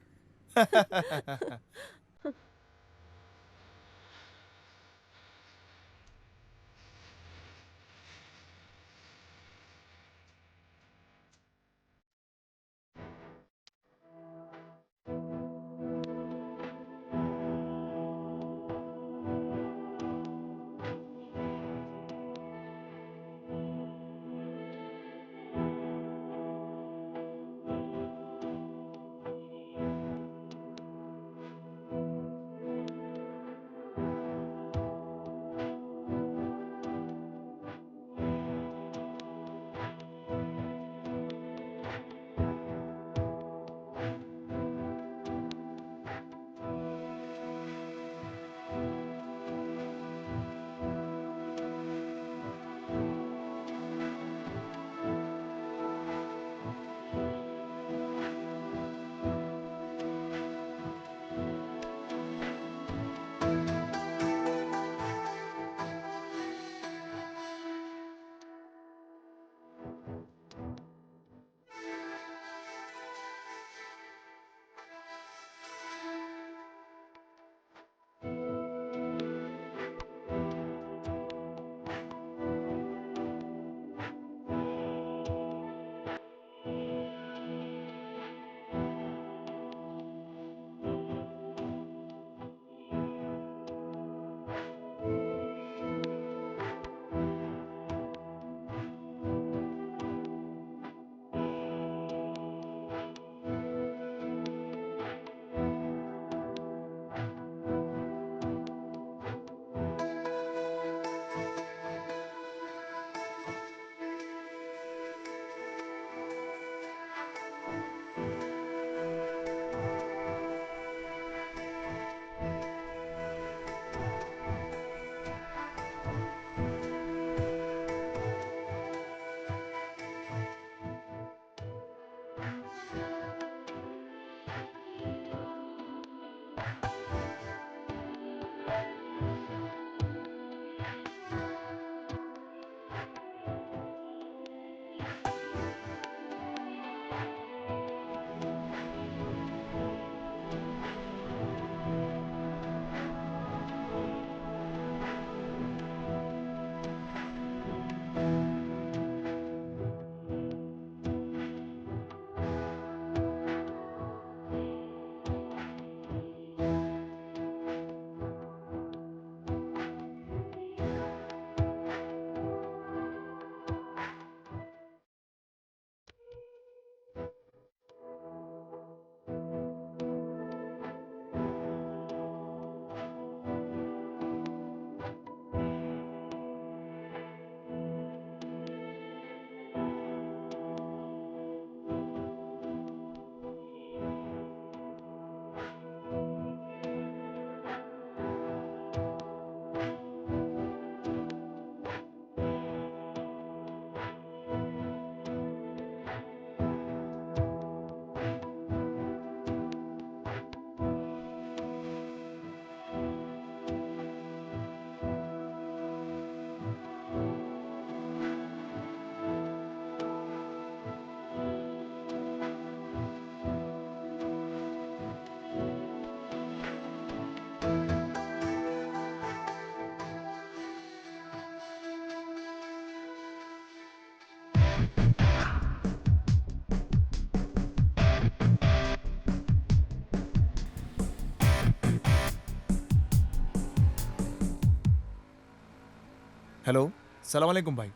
हेलो, सलाम वालेकुम भाई।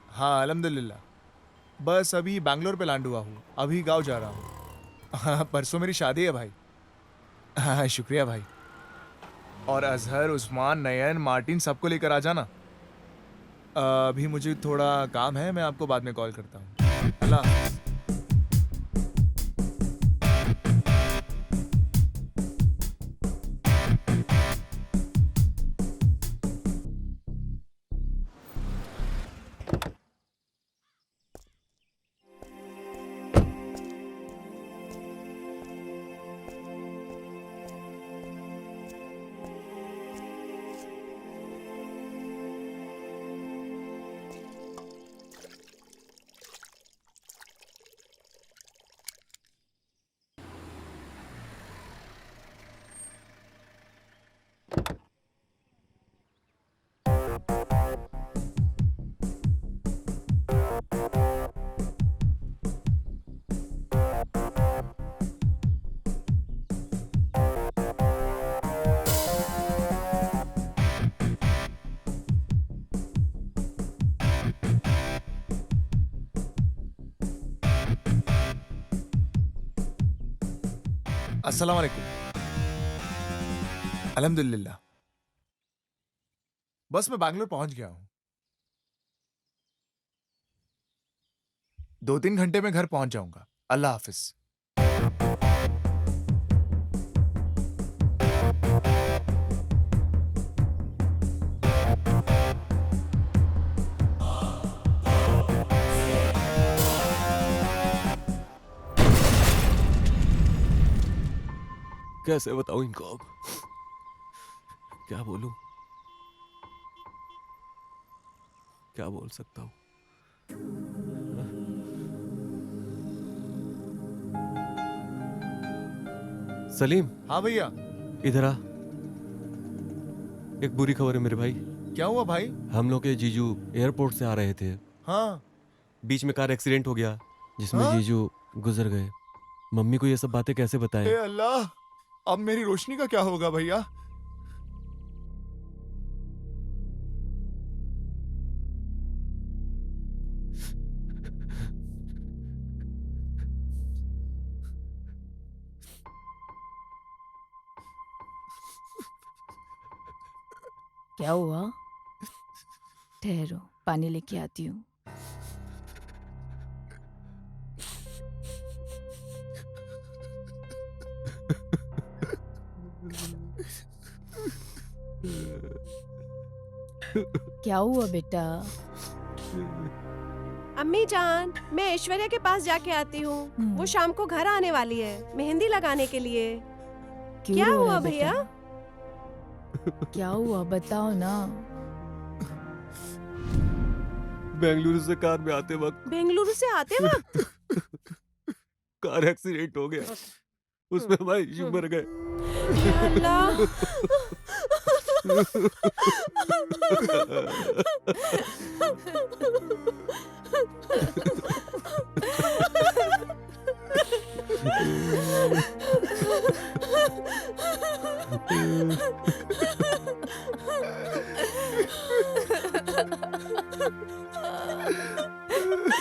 हाँ, अल्हम्दुलिल्लाह। बस अभी बैंगलोर पे लैंड हुआ हूँ, अभी गांव जा रहा हूँ। हाँ, परसों मेरी शादी है भाई। हाँ, शुक्रिया भाई। और अजहर, उस्मान, नयन, मार्टिन सबको लेकर आ जाना। अभी मुझे थोड़ा काम है, मैं आपको बाद में कॉल करता हूँ। अल्लाह हाफ़िज़। अस्सलाम वालेकुम। अल्हम्दुलिल्लाह। बस मैं बैंगलोर पहुंच गया हूं। 2-3 घंटे में घर पहुंच जाऊंगा। अल्लाह हाफिज। कैसे बताऊं इनको अब? क्या बोलूं? क्या बोल सकता हूं? सलीम, हाँ भैया। इधर आ। एक बुरी खबर है मेरे भाई। क्या हुआ भाई? हम लोग के जीजू एयरपोर्ट से आ रहे थे। हाँ। बीच में कार एक्सीडेंट हो गया जिसमें हाँ? जीजू गुजर गए। मम्मी को ये सब बातें कैसे बताएं? ए अल्लाह, अब मेरी रोशनी का क्या होगा भैया? क्या हुआ? ठहरो, पानी लेके आती हूँ। क्या हुआ बेटा? अम्मी जान, मैं ऐश्वर्या के पास जाके आती हूँ। वो शाम को घर आने वाली है मेहंदी लगाने के लिए। क्यों क्या रो रहा हुआ है बेटा? भैया? क्या हुआ बताओ ना। बेंगलुरु से कार में आते वक्त बेंगलुरु से आते वक्त कार एक्सीडेंट हो गया, उसमें हमारे जीजू मर गए। या अल्लाह।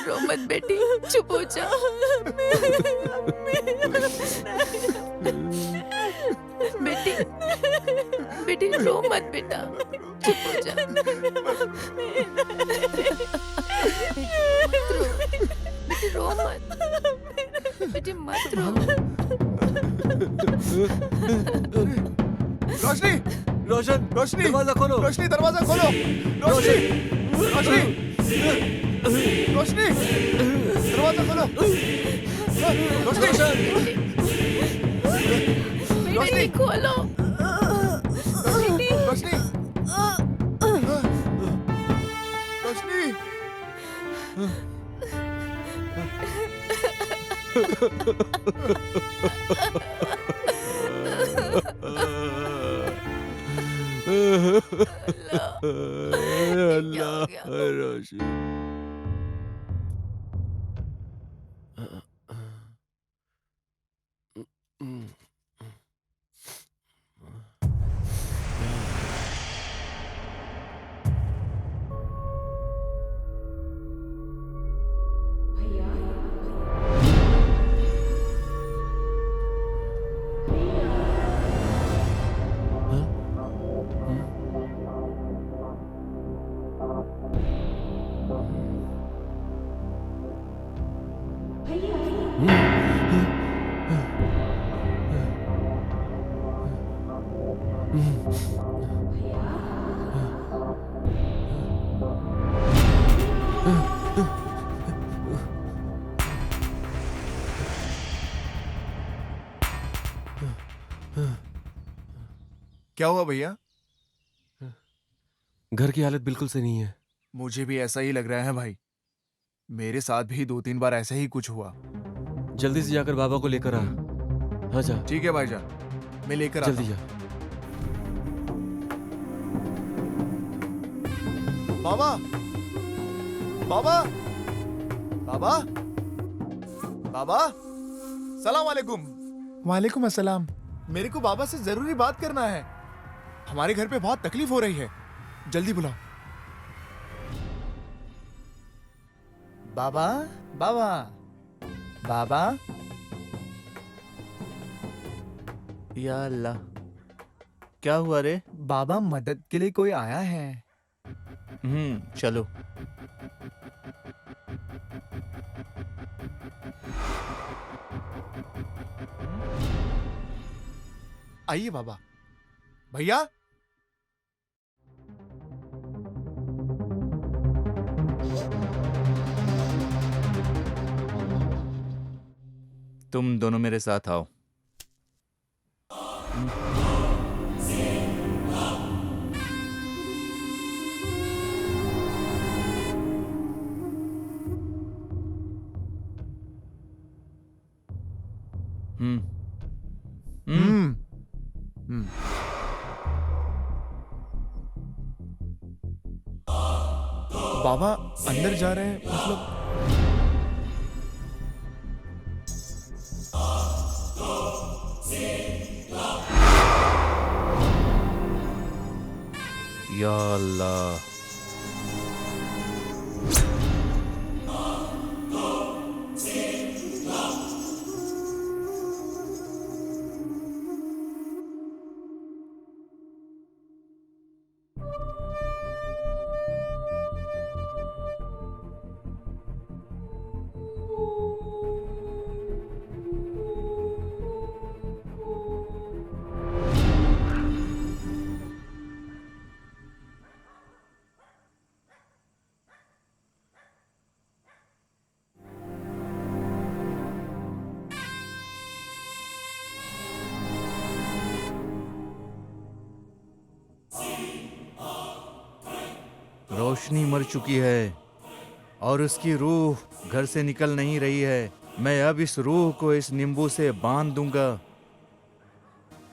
रो मत बेटी, चुप हो जा। बेटी, बेटी रो मत बेटा, चुप हो जा। मत रो, बेटी रो मत, बेटी मत रो। रोशनी, रोशन, रोशनी, दरवाजा खोलो। रोशनी, दरवाजा खोलो। रोशनी, रोशनी, रोशनी, दरवाजा खोलो। रोशनी, बेटी खोलो। रोशनी। अल्लाह रोशी। क्या हुआ भैया? घर की हालत बिल्कुल सही नहीं है। मुझे भी ऐसा ही लग रहा है भाई। मेरे साथ भी 2-3 बार ऐसा ही कुछ हुआ। जल्दी से जाकर बाबा को लेकर आ। हाँ जा, ठीक है भाईजान, मैं लेकर आता जल्दी हूँ। जा। बाबा, बाबा, बाबा, बाबा, सलाम वालेकुम। वालेकुम अस्सलाम। मेरे को बाबा से जरूरी बात करना है। हमारे घर पे बहुत तकलीफ हो रही है, जल्दी बुलाओ। बाबा, बाबा, बाबा। या अल्लाह, क्या हुआ रे? बाबा, मदद के लिए कोई आया है। चलो। आइए बाबा। भैया, तुम दोनों मेरे साथ आओ। हम्म हम्म, बाबा अंदर जा रहे हैं मतलब? या अल्लाह। रोशनी मर चुकी है और उसकी रूह घर से निकल नहीं रही है। मैं अब इस रूह को इस नींबू से बांध दूंगा।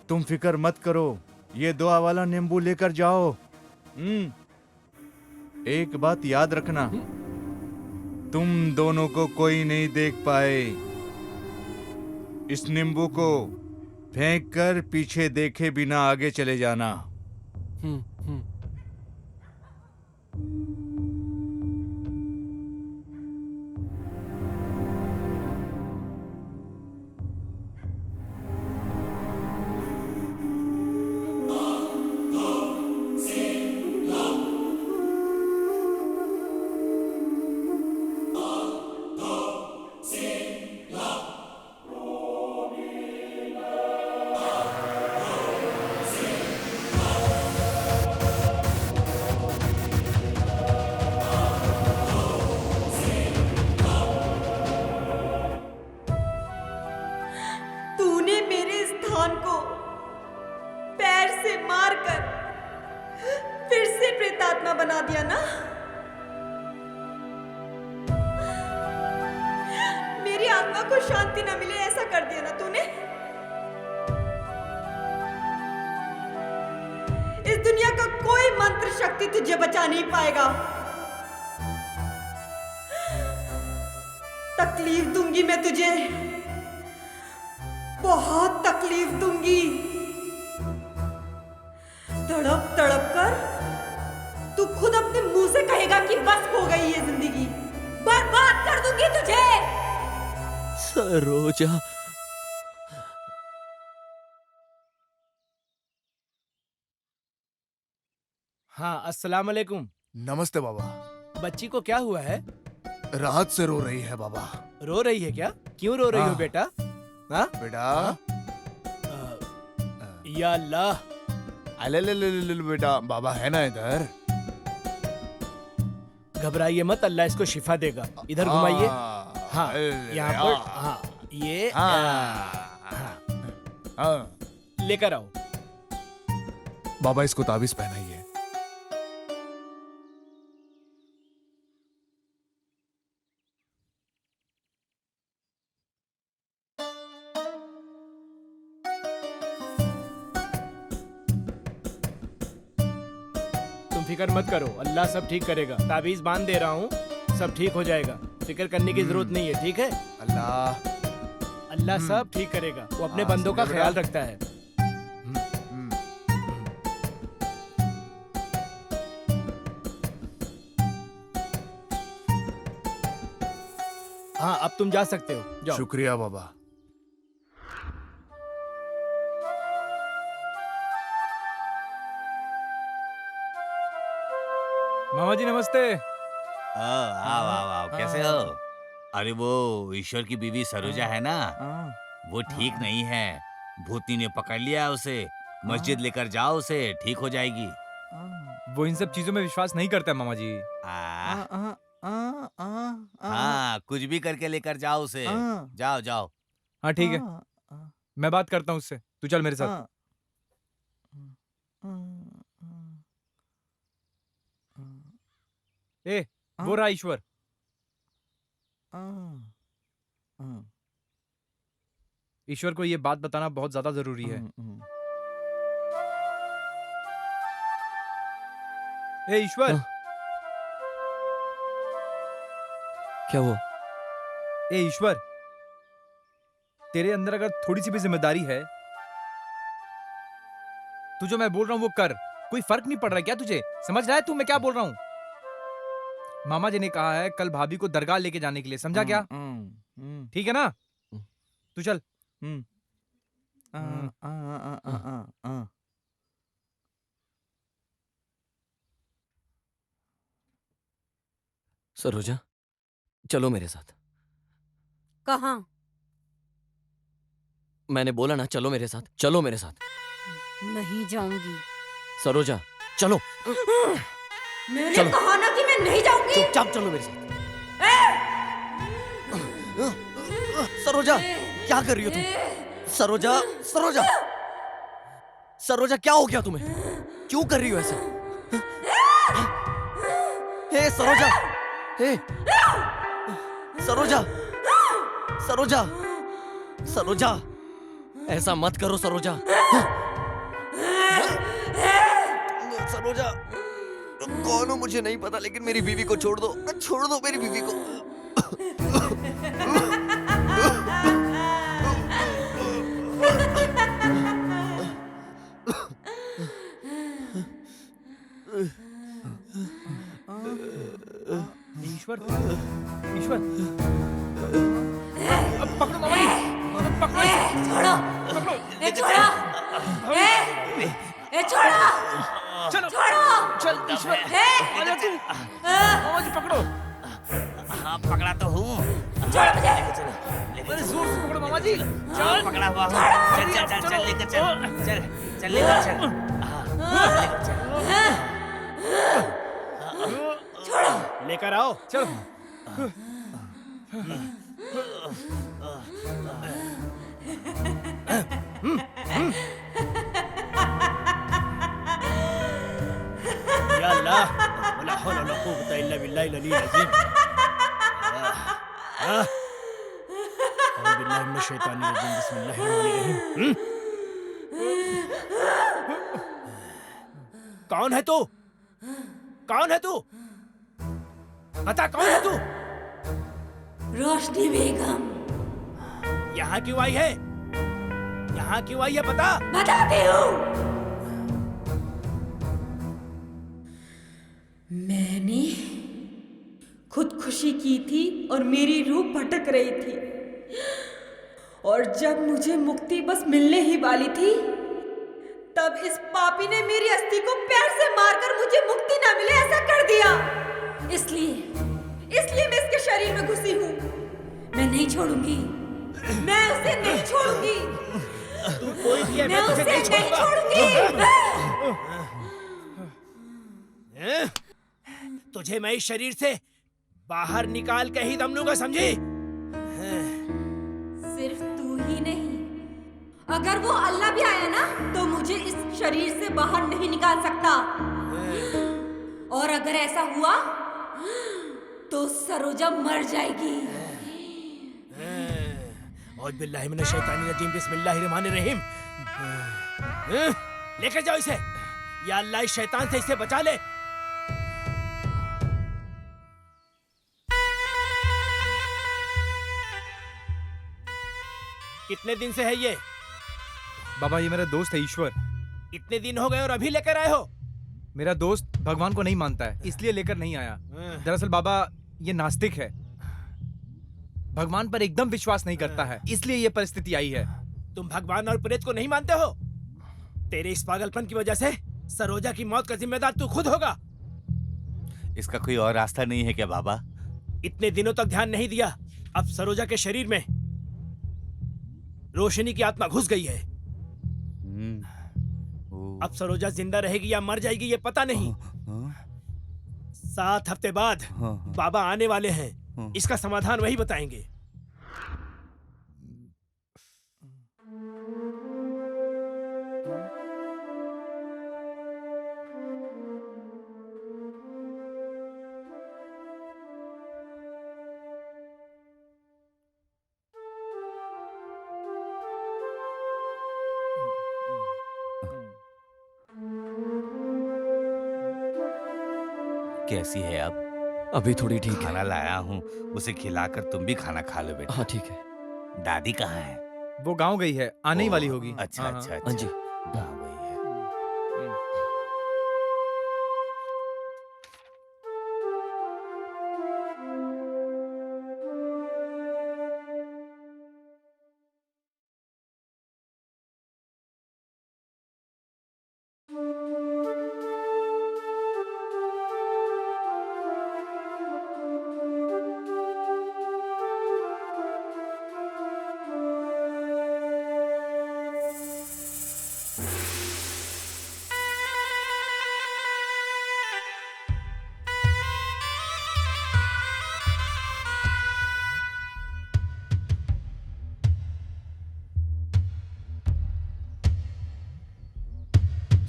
तुम फिक्र मत करो, ये दुआ वाला नींबू लेकर जाओ। एक बात याद रखना, तुम दोनों को कोई नहीं देख पाए। इस नींबू को फेंक कर पीछे देखे बिना आगे चले जाना। तूने मेरे स्थान को पैर से मारकर फिर से प्रेतात्मा बना दिया ना? को शांति न मिले ऐसा कर दिया ना तूने। इस दुनिया का कोई मंत्र शक्ति तुझे बचा नहीं पाएगा। तकलीफ दूंगी मैं तुझे, बहुत तकलीफ दूंगी। तड़प तड़प कर तू खुद अपने मुंह से कहेगा कि बस हो गई ये जिंदगी, बर्बाद कर दूंगी तुझे। सरोजा, हाँ, अस्सलाम वालेकुम। नमस्ते बाबा। बच्ची को क्या हुआ है? रात से रो रही है बाबा। रो रही है क्या? क्यों रो रही हो हाँ। बेटा? हाँ? बेटा या अल्लाह, अले बेटा, बाबा है ना इधर। घबराइए मत, अल्लाह इसको शिफा देगा। इधर घुमाइए। हाँ, यहाँ पर। हाँ, ये लेकर आओ। बाबा इसको ताबीज पहनाइए। तुम फिक्र मत करो, अल्लाह सब ठीक करेगा। ताबीज बांध दे रहा हूँ, सब ठीक हो जाएगा। फिक्र करने की जरूरत नहीं है, ठीक है? अल्लाह अल्लाह सब ठीक करेगा। वो अपने बंदों का समझे ख्याल बेटा? रखता है। हाँ, अब तुम जा सकते हो, जाओ। शुक्रिया बाबा। मामा जी नमस्ते। आओ आओ आओ, कैसे हो? अरे वो ईश्वर की बीवी सरोजा है ना, वो ठीक नहीं है। भूतनी ने पकड़ लिया उसे। मस्जिद लेकर जाओ उसे, ठीक हो जाएगी। वो इन सब चीजों में विश्वास नहीं करता है मामा जी। हाँ, कुछ भी करके लेकर जाओ उसे। जाओ जाओ। हाँ ठीक है, मैं बात करता हूँ उससे। तू चल मेरे साथ। ए, वो रहा ईश्वर। ईश्वर को ये बात बताना बहुत ज्यादा जरूरी है। ए ईश्वर। हाँ। क्या हुआ? ए ईश्वर, तेरे अंदर अगर थोड़ी सी भी जिम्मेदारी है तू जो मैं बोल रहा हूं वो कर। कोई फर्क नहीं पड़ रहा है क्या तुझे? समझ रहा है तू मैं क्या बोल रहा हूं? मामा जी ने कहा है कल भाभी को दरगाह लेके जाने के लिए, समझा क्या? ठीक है ना? तू चल। सरोजा, चलो मेरे साथ। कहाँ? मैंने बोला ना, चलो मेरे साथ, चलो मेरे साथ। नहीं जाऊंगी। सरोजा, चलो। मैंने चलो। कहा ना कि मैं नहीं जाऊंगी। चुपचाप चलो मेरे साथ। सरोजा, क्या कर रही हो तुम? सरोजा, सरोजा, सरोजा, क्या हो गया तुम्हें? क्यों कर रही हो ऐसा? हे सरोजा, हे सरोजा, सरोजा, सरोजा, ऐसा मत करो सरोजा। सरोजा, तुम कौन हो मुझे नहीं पता, लेकिन मेरी बीवी को छोड़ दो, छोड़ दो मेरी बीवी को। ईश्वर, ईश्वर, अब पकड़ो मामा जी, पकड़ो इसे। छोड़ो, पकड़ो। ए छोड़ो, ए छोड़ो, चलो, छोड़ो, चल ईश्वर, आजा तू। मामा जी पकड़ो। हाँ, पकड़ा तो हूँ। छोड़ो मुझे। अरे जोर से पकड़ो मामा जी। चल, पकड़ा हुआ हूँ। चल चल चल चल, लेकर चल, चल चल लेकर चल। हाँ, लेकर चल। छोड़ो, लेकर आओ। चलो। या अल्लाह, वला हौला वला कुव्वता इल्ला बिल्लाहिल अलील अज़ीम। बिस्मिल्लाह मिनश शैतानिर रजीम बिस्मिल्लाहिर रहमानिर रहीम। कौन है तू? कौन है तू? बता कौन है तू? रोशनी बेगम। यहाँ क्यों आई है? यहाँ क्यों आई है बता। बताती हूँ। मैंने खुदकुशी की थी और मेरी रूह भटक रही थी, और जब मुझे मुक्ति बस मिलने ही वाली थी तब इस पापी ने मेरी अस्थि को पैर से मारकर मुझे मुक्ति ना मिले ऐसा कर दिया। इसलिए मैं इसके शरीर में घुसी हूँ। मैं नहीं छोड़ूंगी, मैं उसे नहीं छोड़ूंगी, तू कोई भी है, मैं तुझे उसे नहीं छोड़ूंगा। छोड़ूंगी। तुझे मैं इस शरीर से बाहर निकाल के ही दम लूंगा, समझी? सिर्फ तू ही नहीं, अगर वो अल्लाह भी आया ना तो मुझे इस शरीर से बाहर नहीं निकाल सकता। और अगर ऐसा हुआ तो सरोजा मर जाएगी। औज़ बिल्लाहि मिनश शैतानिर रजीम बिस्मिल्लाहिर रहमानिर रहीम। लेकर जाओ इसे। या अल्लाह इस शैतान से इसे बचा ले। कितने दिन से है ये? बाबा ये मेरा दोस्त है ईश्वर। इतने दिन हो गए और अभी लेकर आए हो? मेरा दोस्त भगवान को नहीं मानता है, इसलिए लेकर नहीं आया। दरअसल बाबा ये नास्तिक है, भगवान पर एकदम विश्वास नहीं करता है, इसलिए ये परिस्थिति आई है। तुम भगवान और प्रेत को नहीं मानते हो? तेरे इस पागलपन की वजह से सरोजा की मौत का जिम्मेदार तू खुद होगा। इसका कोई और रास्ता नहीं है क्या बाबा? इतने दिनों तक ध्यान नहीं दिया, अब सरोजा के शरीर में रोशनी की आत्मा घुस गई है। अब सरोजा जिंदा रहेगी या मर जाएगी ये पता नहीं। 7 हफ्ते बाद बाबा आने वाले हैं, इसका समाधान वही बताएंगे। कैसी है अब? अभी थोड़ी ठीक है। खाना लाया हूँ, उसे खिलाकर तुम भी खाना खा लो बेटा। हाँ ठीक है। दादी कहाँ है? वो गांव गई है, आने ही ओह, वाली होगी। अच्छा हाँ, अच्छा हाँ। अच्छा। हाँ जी। गाँव गई है।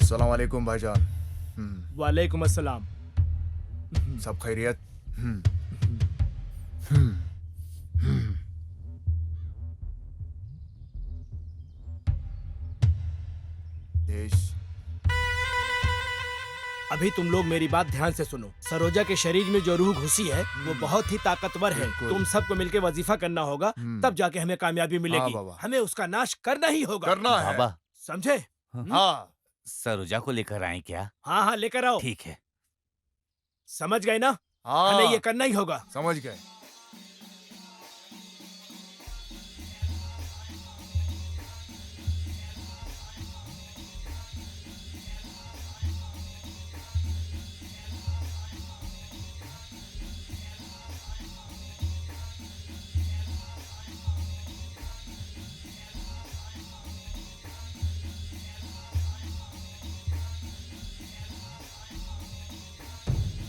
सलाम वालेकुम भाईजान। वालेकुम अस्सलाम। सब खैरियत? देश अभी तुम लोग मेरी बात ध्यान से सुनो। सरोजा के शरीर में जो रूह घुसी है वो बहुत ही ताकतवर है। बिल्कुल। तुम सबको मिलकर वजीफा करना होगा, तब जाके हमें कामयाबी मिलेगी। बाबा। हमें उसका नाश करना ही होगा। करना है। बाबा, समझे? हाँ सरोजा को लेकर आए क्या? हाँ हाँ लेकर आओ। ठीक है। समझ गए ना? हाँ हमें ये करना ही होगा। समझ गए।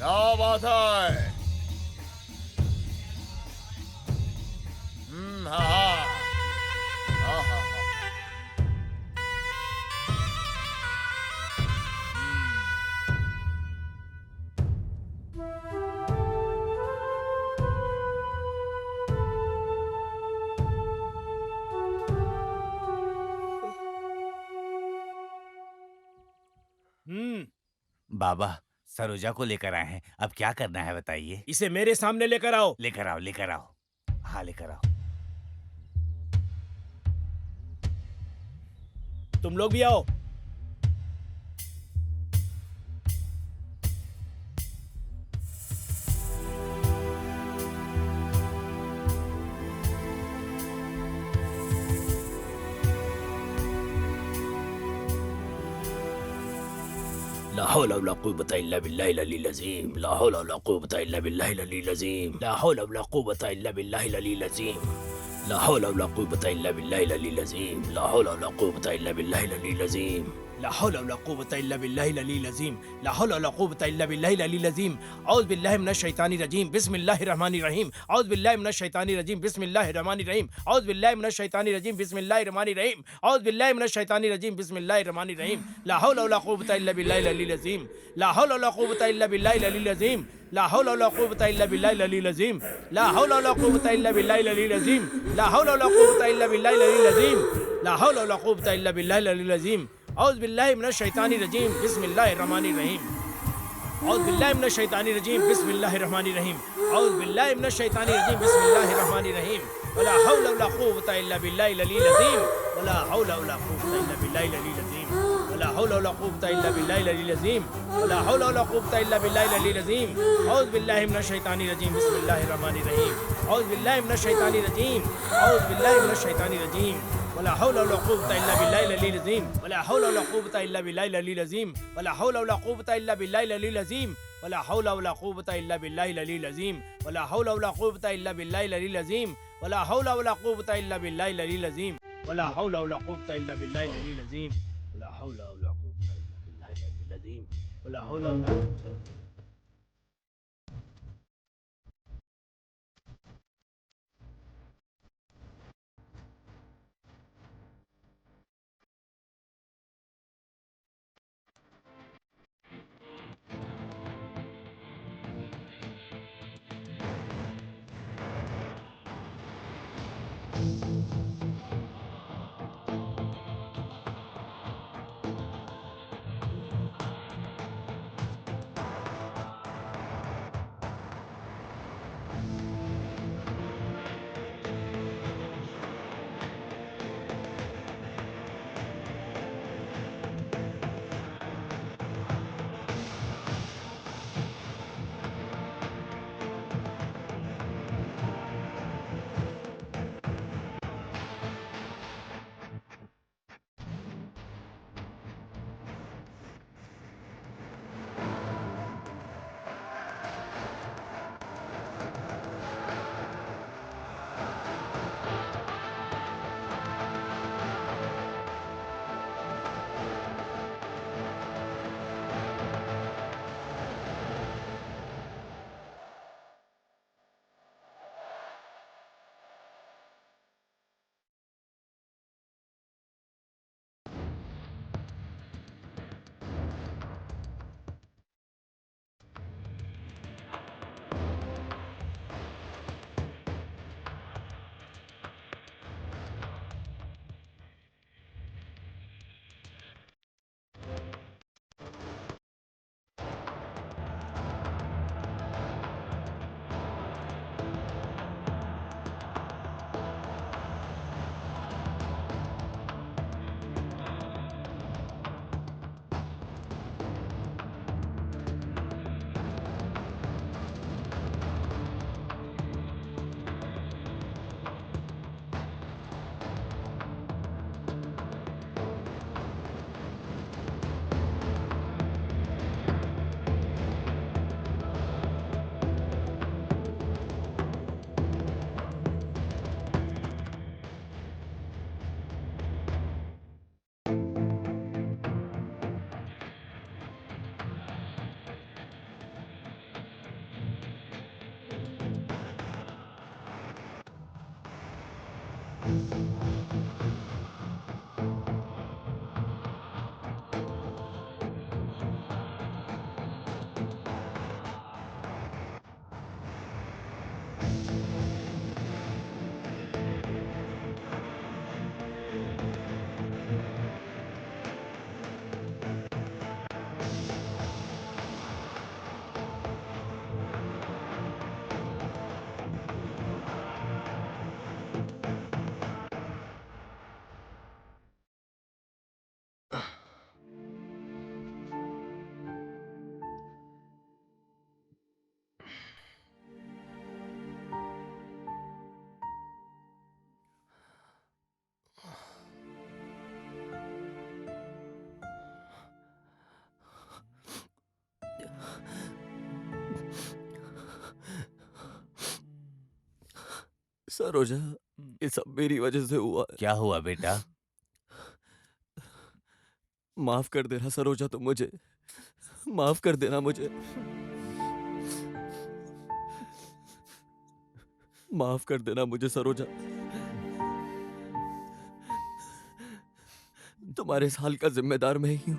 क्या बात है? हाँ हाँ हाँ हाँ हाँ। बाबा, सरोजा को लेकर आए हैं, अब क्या करना है बताइए। इसे मेरे सामने लेकर आओ। लेकर आओ, लेकर आओ। हाँ, लेकर आओ। तुम लोग भी आओ। ला हौला वला कुव्वता इल्ला बिल्लाहिल अलील अज़ीम। ला हौला वला कुव्वता इल्ला बिल्लाहिल अलील अज़ीम। ला हौला वला कुव्वता इल्ला बिल्लाहिल अलील अज़ीम। ला हौला वला कुव्वता इल्ला बिल्लाहिल अलील अज़ीम। ला हौला वला कुव्वता इल्ला बिल्लाहिल अलील अज़ीम। ला हौला वला कुव्वता इल्ला बिल्लाहिल अलील अज़ीम। ला हौला वला कुव्वता इल्ला बिल्लाहिल अलील अज़ीम। औज़ु बिल्लाहि मिनश शैतानिर रजीम। बिस्मिल्लाहिर रहमानिर रहीम। औज़ु बिल्लाहि मिनश शैतानिर रजीम। बिस्मिल्लाहिर रहमानिर रहीम। औज़ु बिल्लाहि मिनश शैतानिर रजीम। बिस्मिल्लाहिर रहमानिर रहीम। औज़ु बिल्लाहि मिनश शैतानिर रजीम। बिस्मिल्लाहिर रहमानिर रहीम। ला हौला वला कुव्वता इल्ला बिल्लाहिल अलील अज़ीम। ला हौला वला कुव्वता इल्ला बिल्लाहिल अलील अज़ीम। ला हौला वला कुव्वता इल्ला बिल्लाहिल अलील अज़ीम। ला हौला वला कुव्वता इल्ला बिल्लाहिल अलील अज़ीम। ला हौला वला कुव्वता इल्ला बिल्लाहिल अलील अज़ीम। ला हौला वला कुव्वता इल्ला बिल्लाहिल अलील अज़ीम। औज़ु बिल्लाहि मिनश शैतानिर रजीम। बिस्मिल्लाहिर रहमानिर रहीम। औज़ु बिल्लाहि मिनश शैतानिर रजीम। बिस्मिल्लाहिर रहमानिर रहीम। औज़ु बिल्लाहि मिनश शैतानिर रजीम। बिस्मिल्लाहिर रहमानिर रहीम। वला हौला वला कुव्वता इल्ला बिल्लाहिल अलील अज़ीम। वला हौला वला कुव्वता इल्ला बिल्लाहिल अलील अज़ीम। वला हौला वला कुव्वता इल्ला बिल्लाहिल अलील अज़ीम। वला हौला वला कुव्वता इल्ला बिल्लाहिल अलील अज़ीम। औज़ु बिल्लाहि मिनश शैतानिर रजीम। बिस्मिल्लाहिर रहमानिर रहीम। औज़ु बिल्लाहि मिनश शैतानिर रजीम। औज़ु बिल्लाहि मिनश शैतानिर रजीम। वला हौला वला कुव्वता इल्ला बिल्लाहिल अलील अज़ीम। वला हौला वला कुव्वता इल्ला बिल्लाहिल अलील अज़ीम। वला हौला वला कुव्वता इल्ला बिल्लाहिल अलील अज़ीम। वला हौला वला कुव्वता इल्ला बिल्लाहिल अलील अज़ीम। वला हौला वला कुव्वता इल्ला बिल्लाहिल अलील अज़ीम। वला हौला वला कुव्वता इल्ला बिल्लाहिल अलील अज़ीम। वला हौला वला कुव्वता इल्ला बिल्लाहिल अलील अज़ीम। वला हौला वला कुव्वता इल्ला बिल्लाहिल अलील अज़ीम। वला हौला वला सरोजा, ये सब मेरी वजह से हुआ है। क्या हुआ बेटा? माफ कर देना सरोजा, तुम मुझे माफ कर देना मुझे। माफ कर देना मुझे सरोजा। तुम्हारे इस हाल का जिम्मेदार मैं ही हूं।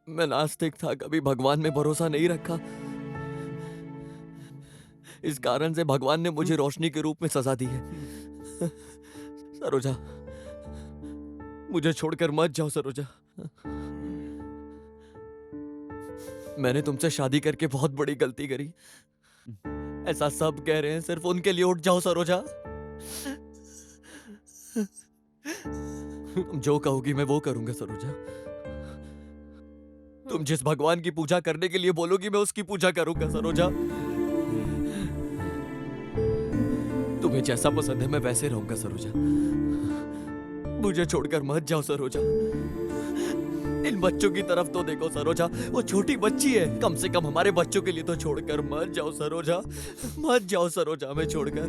मैं नास्तिक था, कभी भगवान में भरोसा नहीं रखा। इस कारण से भगवान ने मुझे रोशनी के रूप में सजा दी है। सरोजा, मुझे छोड़कर मत जाओ सरोजा। मैंने तुमसे शादी करके बहुत बड़ी गलती करी, ऐसा सब कह रहे हैं, सिर्फ उनके लिए उठ जाओ सरोजा। तुम जो कहोगी मैं वो करूंगा सरोजा। तुम जिस भगवान की पूजा करने के लिए बोलोगी मैं उसकी पूजा करूंगा सरोजा। तुम्हें जैसा पसंद है मैं वैसे रहूंगा सरोजा। मुझे छोड़कर मत जाओ सरोजा। इन बच्चों की तरफ तो देखो सरोजा, वो छोटी बच्ची है, कम से कम हमारे बच्चों के लिए तो छोड़कर मत जाओ सरोजा। मत जाओ सरोजा, मैं छोड़कर।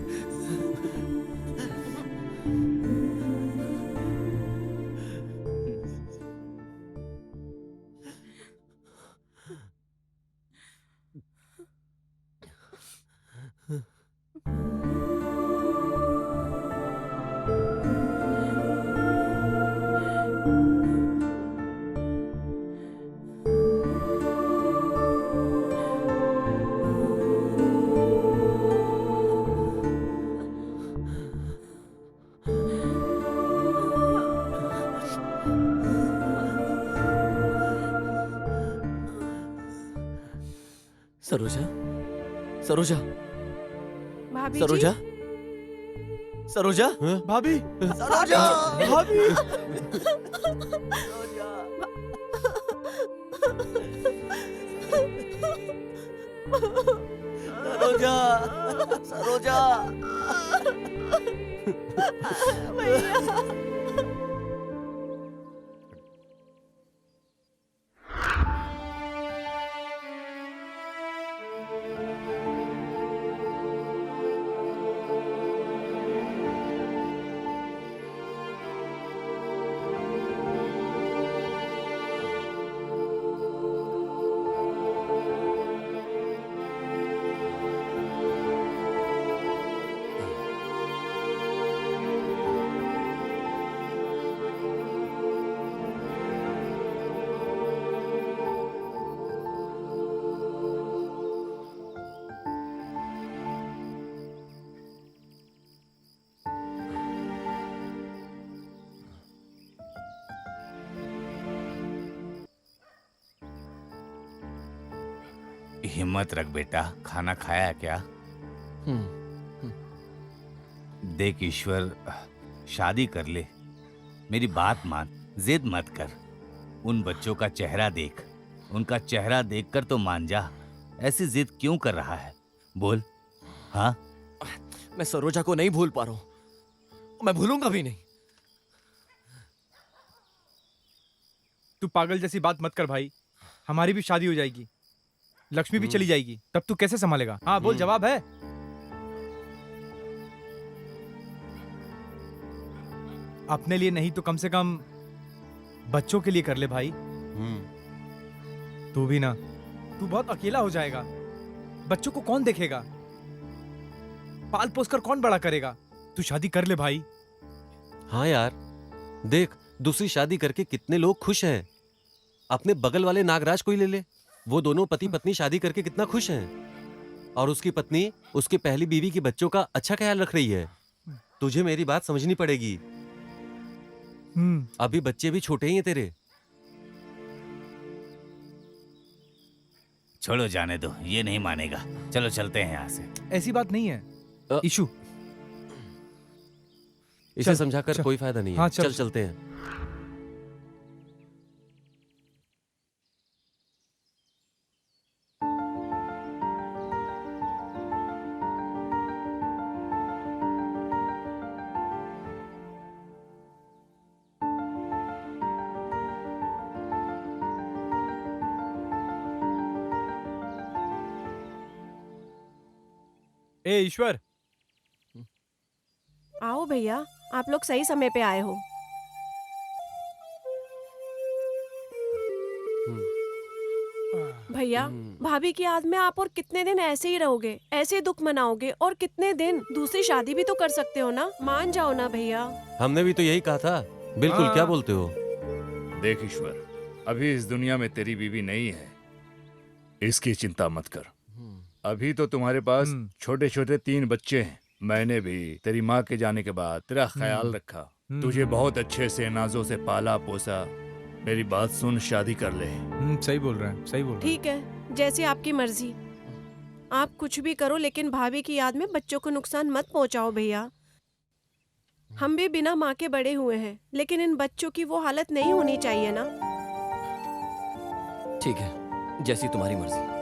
सरोजा, सरोजा, भाभी सरोजा, सरोजा, भाभी, सरोजा, भाभी। सरोजा, सरोजा। हिम्मत रख बेटा, खाना खाया क्या? देख ईश्वर, शादी कर ले, मेरी बात मान, जिद मत कर। उन बच्चों का चेहरा देख, उनका चेहरा देखकर तो मान जा। ऐसी जिद क्यों कर रहा है? बोल। हाँ, मैं सरोजा को नहीं भूल पा रहा हूं, मैं भूलूंगा भी नहीं। तू पागल जैसी बात मत कर भाई, हमारी भी शादी हो जाएगी, लक्ष्मी भी चली जाएगी, तब तू कैसे संभालेगा? हाँ बोल, जवाब है? अपने लिए नहीं तो कम से कम बच्चों के लिए कर ले भाई। तू भी ना, तू बहुत अकेला हो जाएगा। बच्चों को कौन देखेगा? पाल पोस कर कौन बड़ा करेगा? तू शादी कर ले भाई। हाँ यार, देख दूसरी शादी करके कितने लोग खुश हैं। अपने बगल वाले नागराज को ही ले ले, वो दोनों पति पत्नी शादी करके कितना खुश हैं। और उसकी पत्नी उसकी पहली बीवी के बच्चों का अच्छा ख्याल रख रही है। तुझे मेरी बात समझनी पड़ेगी। अभी बच्चे भी छोटे ही हैं तेरे। छोड़ो, जाने दो, ये नहीं मानेगा। चलो चलते हैं यहाँ से। ऐसी बात नहीं है इशू, इसे समझाकर कोई फायदा नहीं है। हाँ, चल चलते हैं। ए ईश्वर, आओ भैया, आप लोग सही समय पे आए हो। भैया, भाभी की याद में आप और कितने दिन ऐसे ही रहोगे, ऐसे दुख मनाओगे? और कितने दिन? दूसरी शादी भी तो कर सकते हो ना, मान जाओ ना भैया। हमने भी तो यही कहा था। बिल्कुल, क्या बोलते हो? देख ईश्वर, अभी इस दुनिया में तेरी बीवी नहीं है, इसकी चिंता मत कर। अभी तो तुम्हारे पास छोटे छोटे 3 बच्चे हैं। मैंने भी तेरी माँ के जाने के बाद तेरा ख्याल रखा, तुझे बहुत अच्छे से नाजों से पाला पोसा। मेरी बात सुन, शादी कर ले। सही बोल रहे हैं, सही बोल रहे हैं। ठीक है, जैसे आपकी मर्जी। आप कुछ भी करो, लेकिन भाभी की याद में बच्चों को नुकसान मत पहुंचाओ भैया। हम भी बिना माँ के बड़े हुए हैं, लेकिन इन बच्चों की वो हालत नहीं होनी चाहिए ना। ठीक है, जैसी तुम्हारी मर्जी।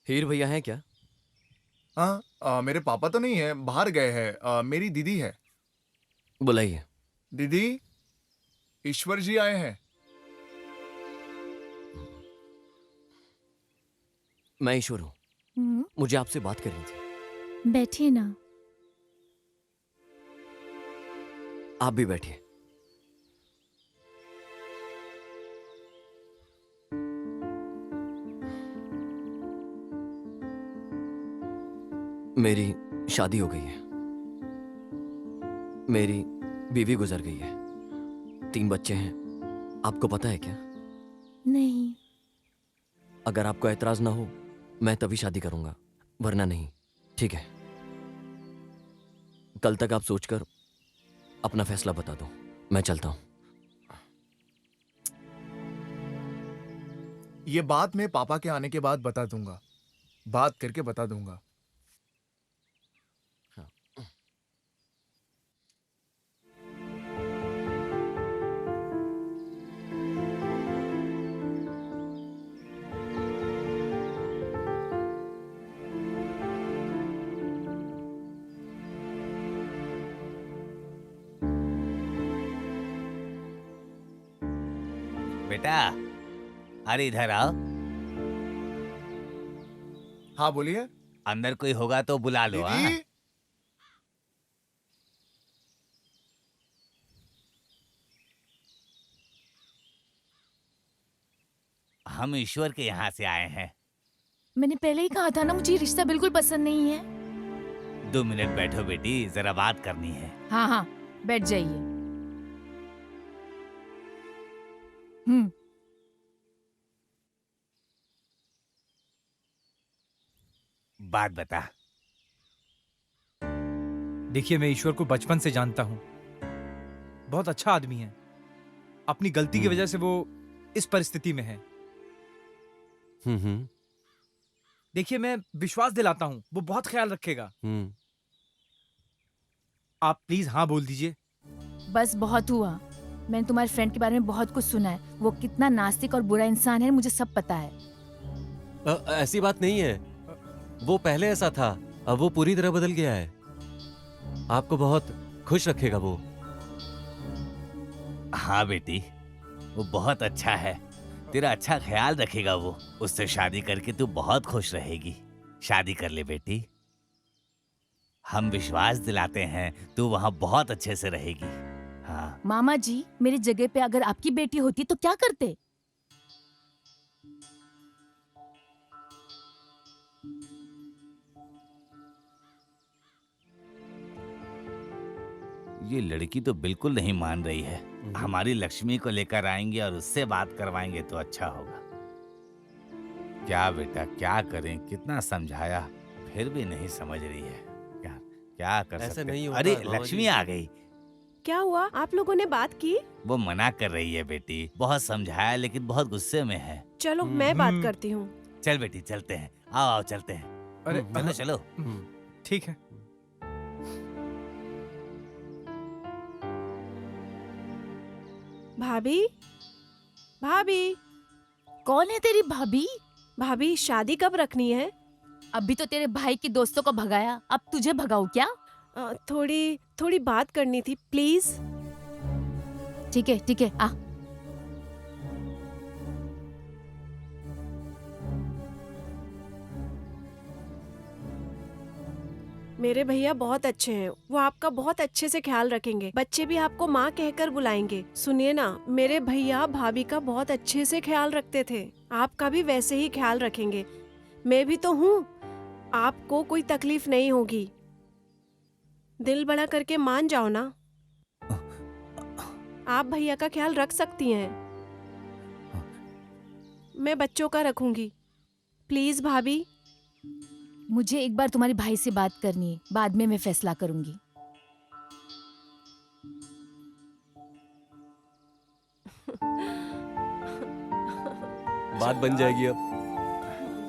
हीर भैया हैं क्या? हाँ, मेरे पापा तो नहीं है, बाहर गए हैं। मेरी दीदी है। बुलाइए। दीदी, ईश्वर जी आए हैं। मैं ईश्वर हूँ, मुझे आपसे बात करनी थी। बैठिए ना। आप भी बैठिए। मेरी शादी हो गई है, मेरी बीवी गुजर गई है, 3 बच्चे हैं। आपको पता है क्या? नहीं। अगर आपको ऐतराज ना हो, मैं तभी शादी करूंगा, वरना नहीं। ठीक है? कल तक आप सोचकर अपना फैसला बता दो। मैं चलता हूं। ये बात मैं पापा के आने के बाद बता दूंगा, बात करके बता दूंगा। बेटा, अरे इधर आओ। हाँ बोलिए। अंदर कोई होगा तो बुला लो। हाँ? दीदी, हम ईश्वर के यहाँ से आए हैं। मैंने पहले ही कहा था ना, मुझे ये रिश्ता बिल्कुल पसंद नहीं है। 2 मिनट बैठो बेटी, जरा बात करनी है। हाँ हाँ, बैठ जाइए। बात बता। देखिए, मैं ईश्वर को बचपन से जानता हूँ, बहुत अच्छा आदमी है। अपनी गलती की वजह से वो इस परिस्थिति में है। देखिए, मैं विश्वास दिलाता हूँ, वो बहुत ख्याल रखेगा। आप प्लीज हाँ बोल दीजिए। बस बहुत हुआ। मैंने तुम्हारे फ्रेंड के बारे में बहुत कुछ सुना है। वो कितना नास्तिक और बुरा इंसान है, मुझे सब पता है। ऐसी बात नहीं है, वो पहले ऐसा था, अब वो पूरी तरह बदल गया है। आपको बहुत खुश रखेगा वो। हाँ बेटी, वो बहुत अच्छा है, तेरा अच्छा ख्याल रखेगा वो। उससे शादी करके तू बहुत खुश रहेगी। शादी कर ले बेटी, हम विश्वास दिलाते हैं तू वहाँ बहुत अच्छे से रहेगी। हाँ। मामा जी, मेरी जगह पे अगर आपकी बेटी होती तो क्या करते? ये लड़की तो बिल्कुल नहीं मान रही है। हमारी लक्ष्मी को लेकर आएंगे और उससे बात करवाएंगे तो अच्छा होगा। क्या बेटा, क्या करें, कितना समझाया फिर भी नहीं समझ रही है। क्या कर ऐसा सकते? नहीं होता, अरे मामा लक्ष्मी जी। आ गई। क्या हुआ? आप लोगों ने बात की? वो मना कर रही है बेटी, बहुत समझाया लेकिन बहुत गुस्से में है। चलो मैं बात करती हूँ। चल बेटी, चलते हैं। आओ आओ चलते हैं। अरे चलो चलो। ठीक है। भाभी, भाभी, कौन है तेरी भाभी? भाभी शादी कब रखनी है? अभी तो तेरे भाई के दोस्तों को भगाया, अब तुझे भगाऊं क्या? थोड़ी थोड़ी बात करनी थी, प्लीज। ठीक है, आ। मेरे भैया बहुत अच्छे हैं, वो आपका बहुत अच्छे से ख्याल रखेंगे। बच्चे भी आपको माँ कहकर बुलाएंगे। सुनिए ना, मेरे भैया भाभी का बहुत अच्छे से ख्याल रखते थे, आपका भी वैसे ही ख्याल रखेंगे। मैं भी तो हूँ, आपको कोई तकलीफ नहीं होगी। दिल बड़ा करके मान जाओ ना। आप भैया का ख्याल रख सकती हैं। मैं बच्चों का रखूंगी, प्लीज भाभी। मुझे एक बार तुम्हारे भाई से बात करनी है, बाद में मैं फैसला करूंगी। बात बन जाएगी अब,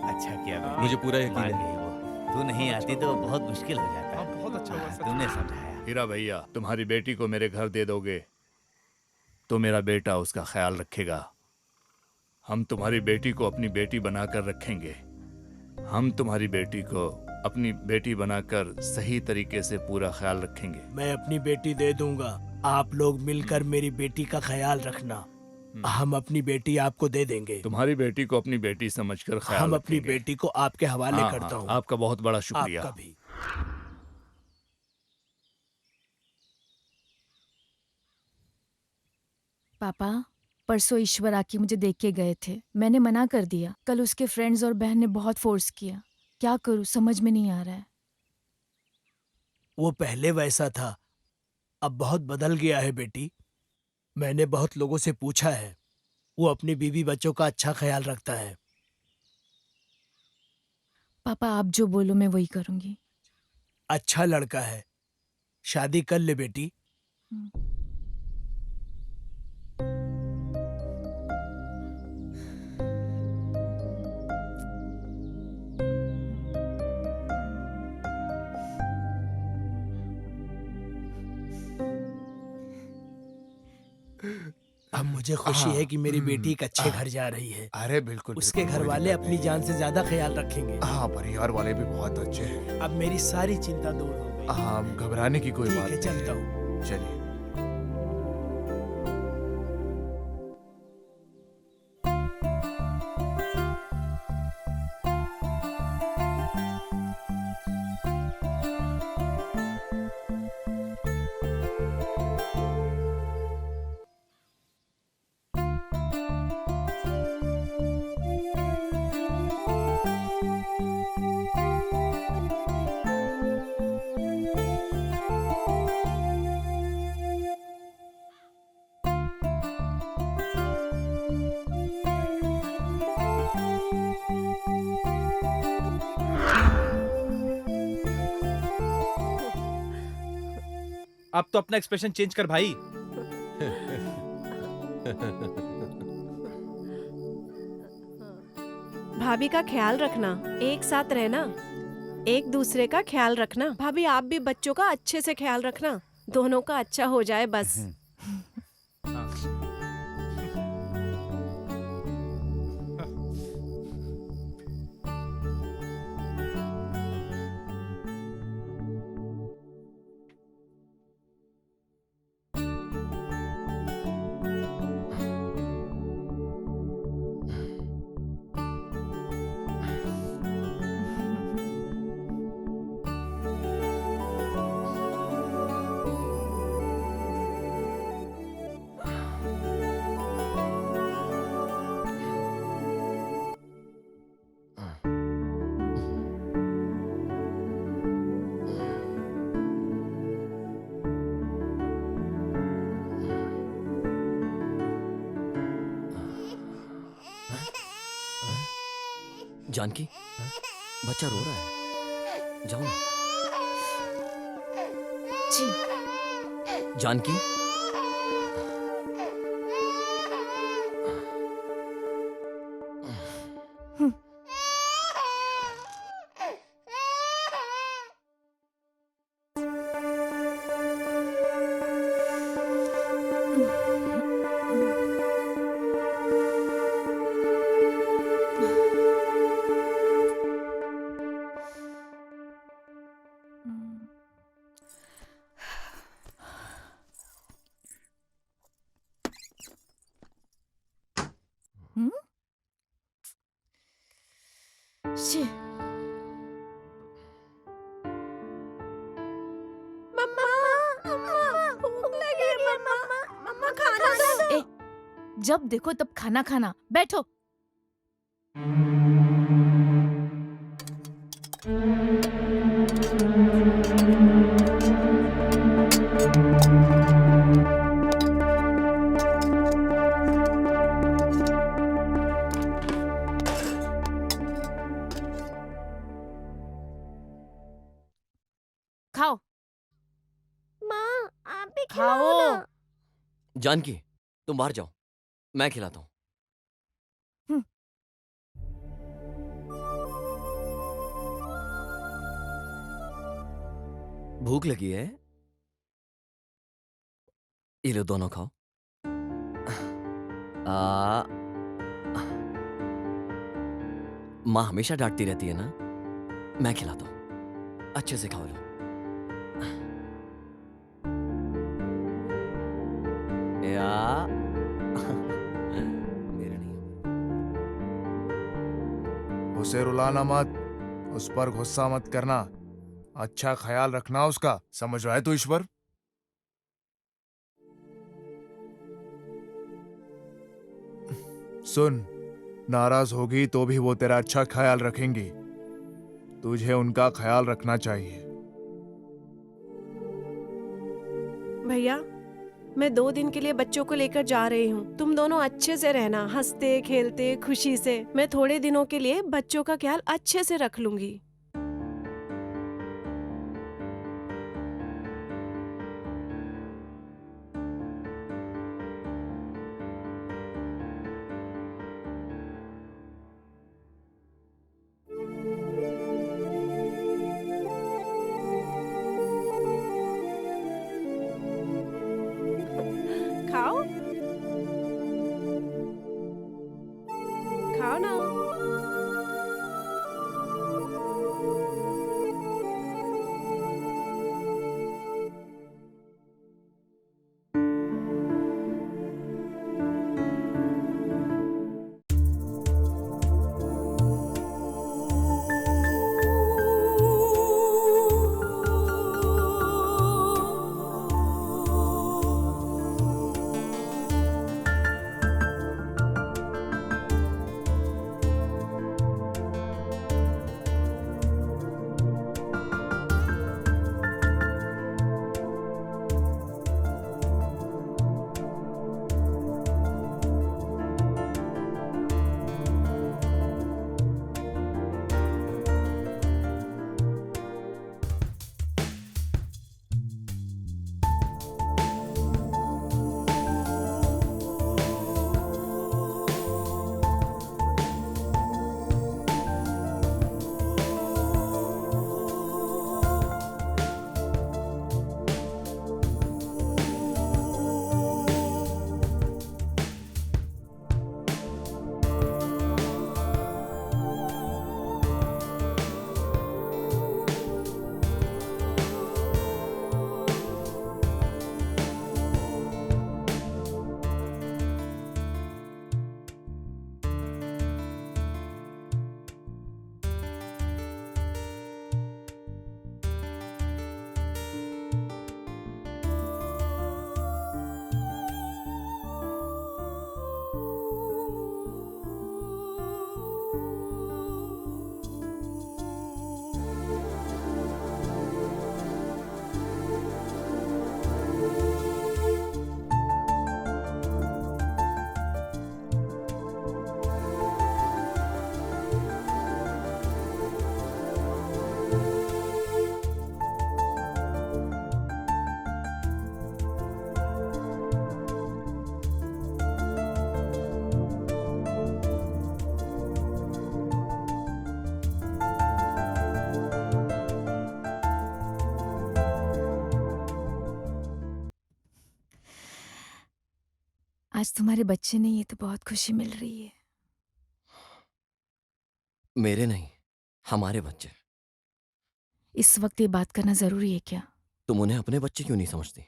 अच्छा किया बेटी, मुझे पूरा यकीन मान है। गई वो। तू नहीं आती तो बहुत मुश्किल हो जाता। बहुत अच्छा हुआ सच। तूने समझाया। हीरा भैया, तुम्हारी बेटी को मेरे घर दे दोगे तो मेरा बेटा उसका ख्याल रखेगा। हम तुम्हारी बेटी को अपनी बेटी बनाकर रखेंगे। हम तुम्हारी बेटी को अपनी बेटी बनाकर सही तरीके से पूरा ख्याल रखेंगे। मैं अपनी बेटी दे दूंगा, आप लोग मिलकर मेरी बेटी का ख्याल रखना। हम अपनी बेटी आपको दे देंगे। तुम्हारी बेटी को अपनी बेटी समझकर ख्याल हम अपनी रखेंगे। बेटी को आपके हवाले हाँ, करता हाँ, हूँ। आपका बहुत बड़ा शुक्रिया। आपका भी। पापा, परसों ईश्वर आके मुझे देख के गए थे, मैंने मना कर दिया। कल उसके फ्रेंड्स और बहन ने बहुत फोर्स किया। क्या करूं, समझ में नहीं आ रहा है। वो पहले वैसा था, अब बहुत बदल गया है बेटी। मैंने बहुत लोगों से पूछा है, वो अपनी बीवी बच्चों का अच्छा ख्याल रखता है। पापा, आप जो बोलो मैं वही करूंगी। अच्छा लड़का है, शादी कर ले बेटी। अब मुझे खुशी है कि मेरी बेटी एक अच्छे घर जा रही है। अरे बिल्कुल उसके बिल्कुल, घर कोई वाले दिक्कत अपनी नहीं। जान से ज्यादा ख्याल रखेंगे। हाँ, परिवार वाले भी बहुत अच्छे हैं। अब मेरी सारी चिंता दूर हो गई। हाँ, घबराने की कोई ठीक बात है, नहीं चलता हूँ। चलिए। अब तो अपना एक्सप्रेशन चेंज कर भाई। भाभी का ख्याल रखना, एक साथ रहना, एक दूसरे का ख्याल रखना। भाभी आप भी बच्चों का अच्छे से ख्याल रखना, दोनों का अच्छा हो जाए बस। जानकी, बच्चा रो रहा है, जाओ ना। जी। जानकी, शी, मम्मा मम्मा भूख लगी है मम्मा। मम्मा खाना दो। ए, जब देखो तब खाना खाना, बैठो। खाओ माँ आप भी खाओ। खिलाओ ना। जानकी, तुम बाहर जाओ, मैं खिलाता हूँ। भूख लगी है? ये लो, दोनों खाओ। आ, माँ हमेशा डांटती रहती है ना, मैं खिलाता हूँ, अच्छे से खाओ लो। या मेरे नहीं है। उसे रुलाना मत, उस पर गुस्सा मत करना, अच्छा ख्याल रखना उसका, समझ रहा है तू ईश्वर? सुन, नाराज होगी तो भी वो तेरा अच्छा ख्याल रखेंगी, तुझे उनका ख्याल रखना चाहिए। भैया, मैं 2 दिन के लिए बच्चों को लेकर जा रही हूँ। तुम दोनों अच्छे से रहना, हंसते खेलते खुशी से। मैं थोड़े दिनों के लिए बच्चों का ख्याल अच्छे से रख लूंगी। खाओ खाओ ना। आज तुम्हारे बच्चे नहीं है तो बहुत खुशी मिल रही है। मेरे नहीं, हमारे बच्चे। इस वक्त ये बात करना जरूरी है क्या? तुम उन्हें अपने बच्चे क्यों नहीं समझती?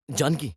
जानकी,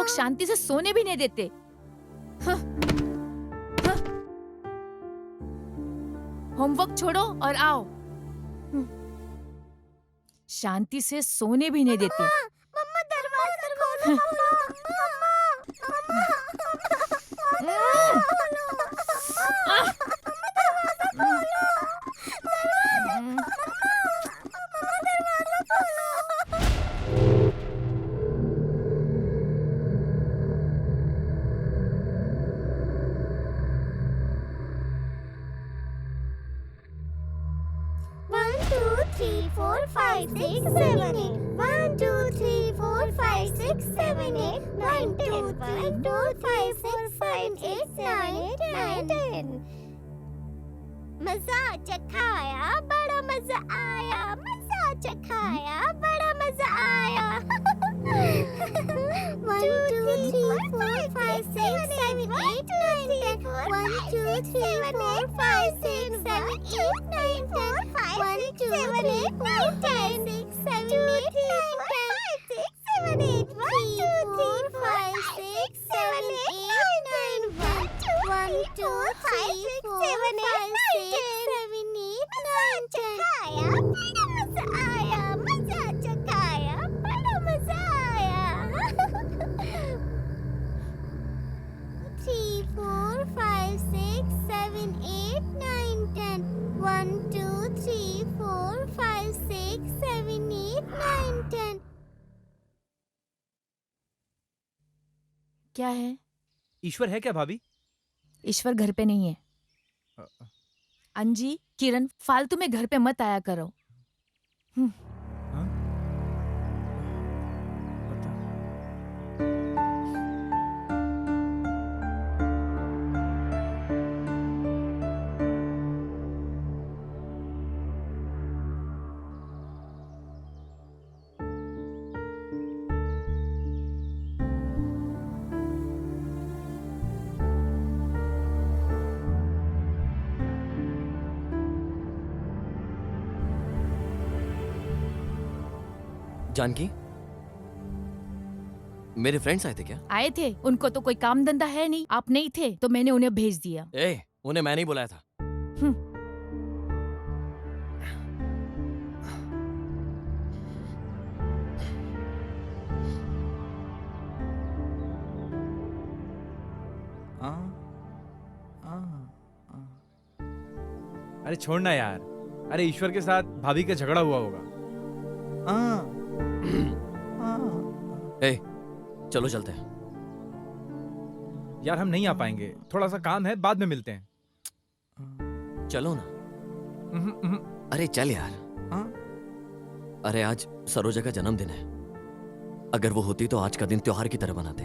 लोग शांति से सोने भी नहीं देते। हाँ। हाँ। होमवर्क छोड़ो और आओ। शांति से सोने भी नहीं देते। मम्मा दरवाजा खोलो। One, two, three, four, five, six, seven, eight. 1, 2, 3, 4, 5, 6, 7, 8, 9, 10. 1, 2, 3, 4, 5, 6, 7, 8, 9, 10. मजा चखाया, बड़ा मजा आया। मजा चखाया, बड़ा मजा आया। 1, 2, 3, 4, 5, 6, 7, 8, 9, 10. 1, 2, 3, 4, 5, 6, 7, 8, 9, 10. 1, 2, 3, 4, 5, 6, 7, 8, 9, 10. 7, 8, 1, 2, 3, 4, 5, 6, 7, 8, 9, 1, 2, 3, 4, 5, 6, 7, 8, 9, 10. खाया, बड़ा मजा आया। मजा चखाया, बड़ा मजा आया। 3, 4, 5, 6, 7, 8, 9, 10. 1, 2, 3, 4, 5, 6, 7, 8, 9, 10. क्या है? ईश्वर है क्या भाभी? ईश्वर घर पे नहीं है। अंजी, किरण, फालतू में घर पे मत आया करो। जानकी, मेरे फ्रेंड्स आए थे क्या? आए थे, उनको तो कोई काम धंधा है नहीं। आप नहीं थे तो मैंने उन्हें भेज दिया। उन्हें मैं नहीं बुलाया था। अरे छोड़ना यार। अरे ईश्वर के साथ भाभी का झगड़ा हुआ होगा। चलो चलते हैं। यार हम नहीं आ पाएंगे, थोड़ा सा काम है, बाद में मिलते हैं। चलो ना। अरे चल यार। अरे आज सरोजा का जन्मदिन है। अगर वो होती तो आज का दिन त्योहार की तरह बनाते।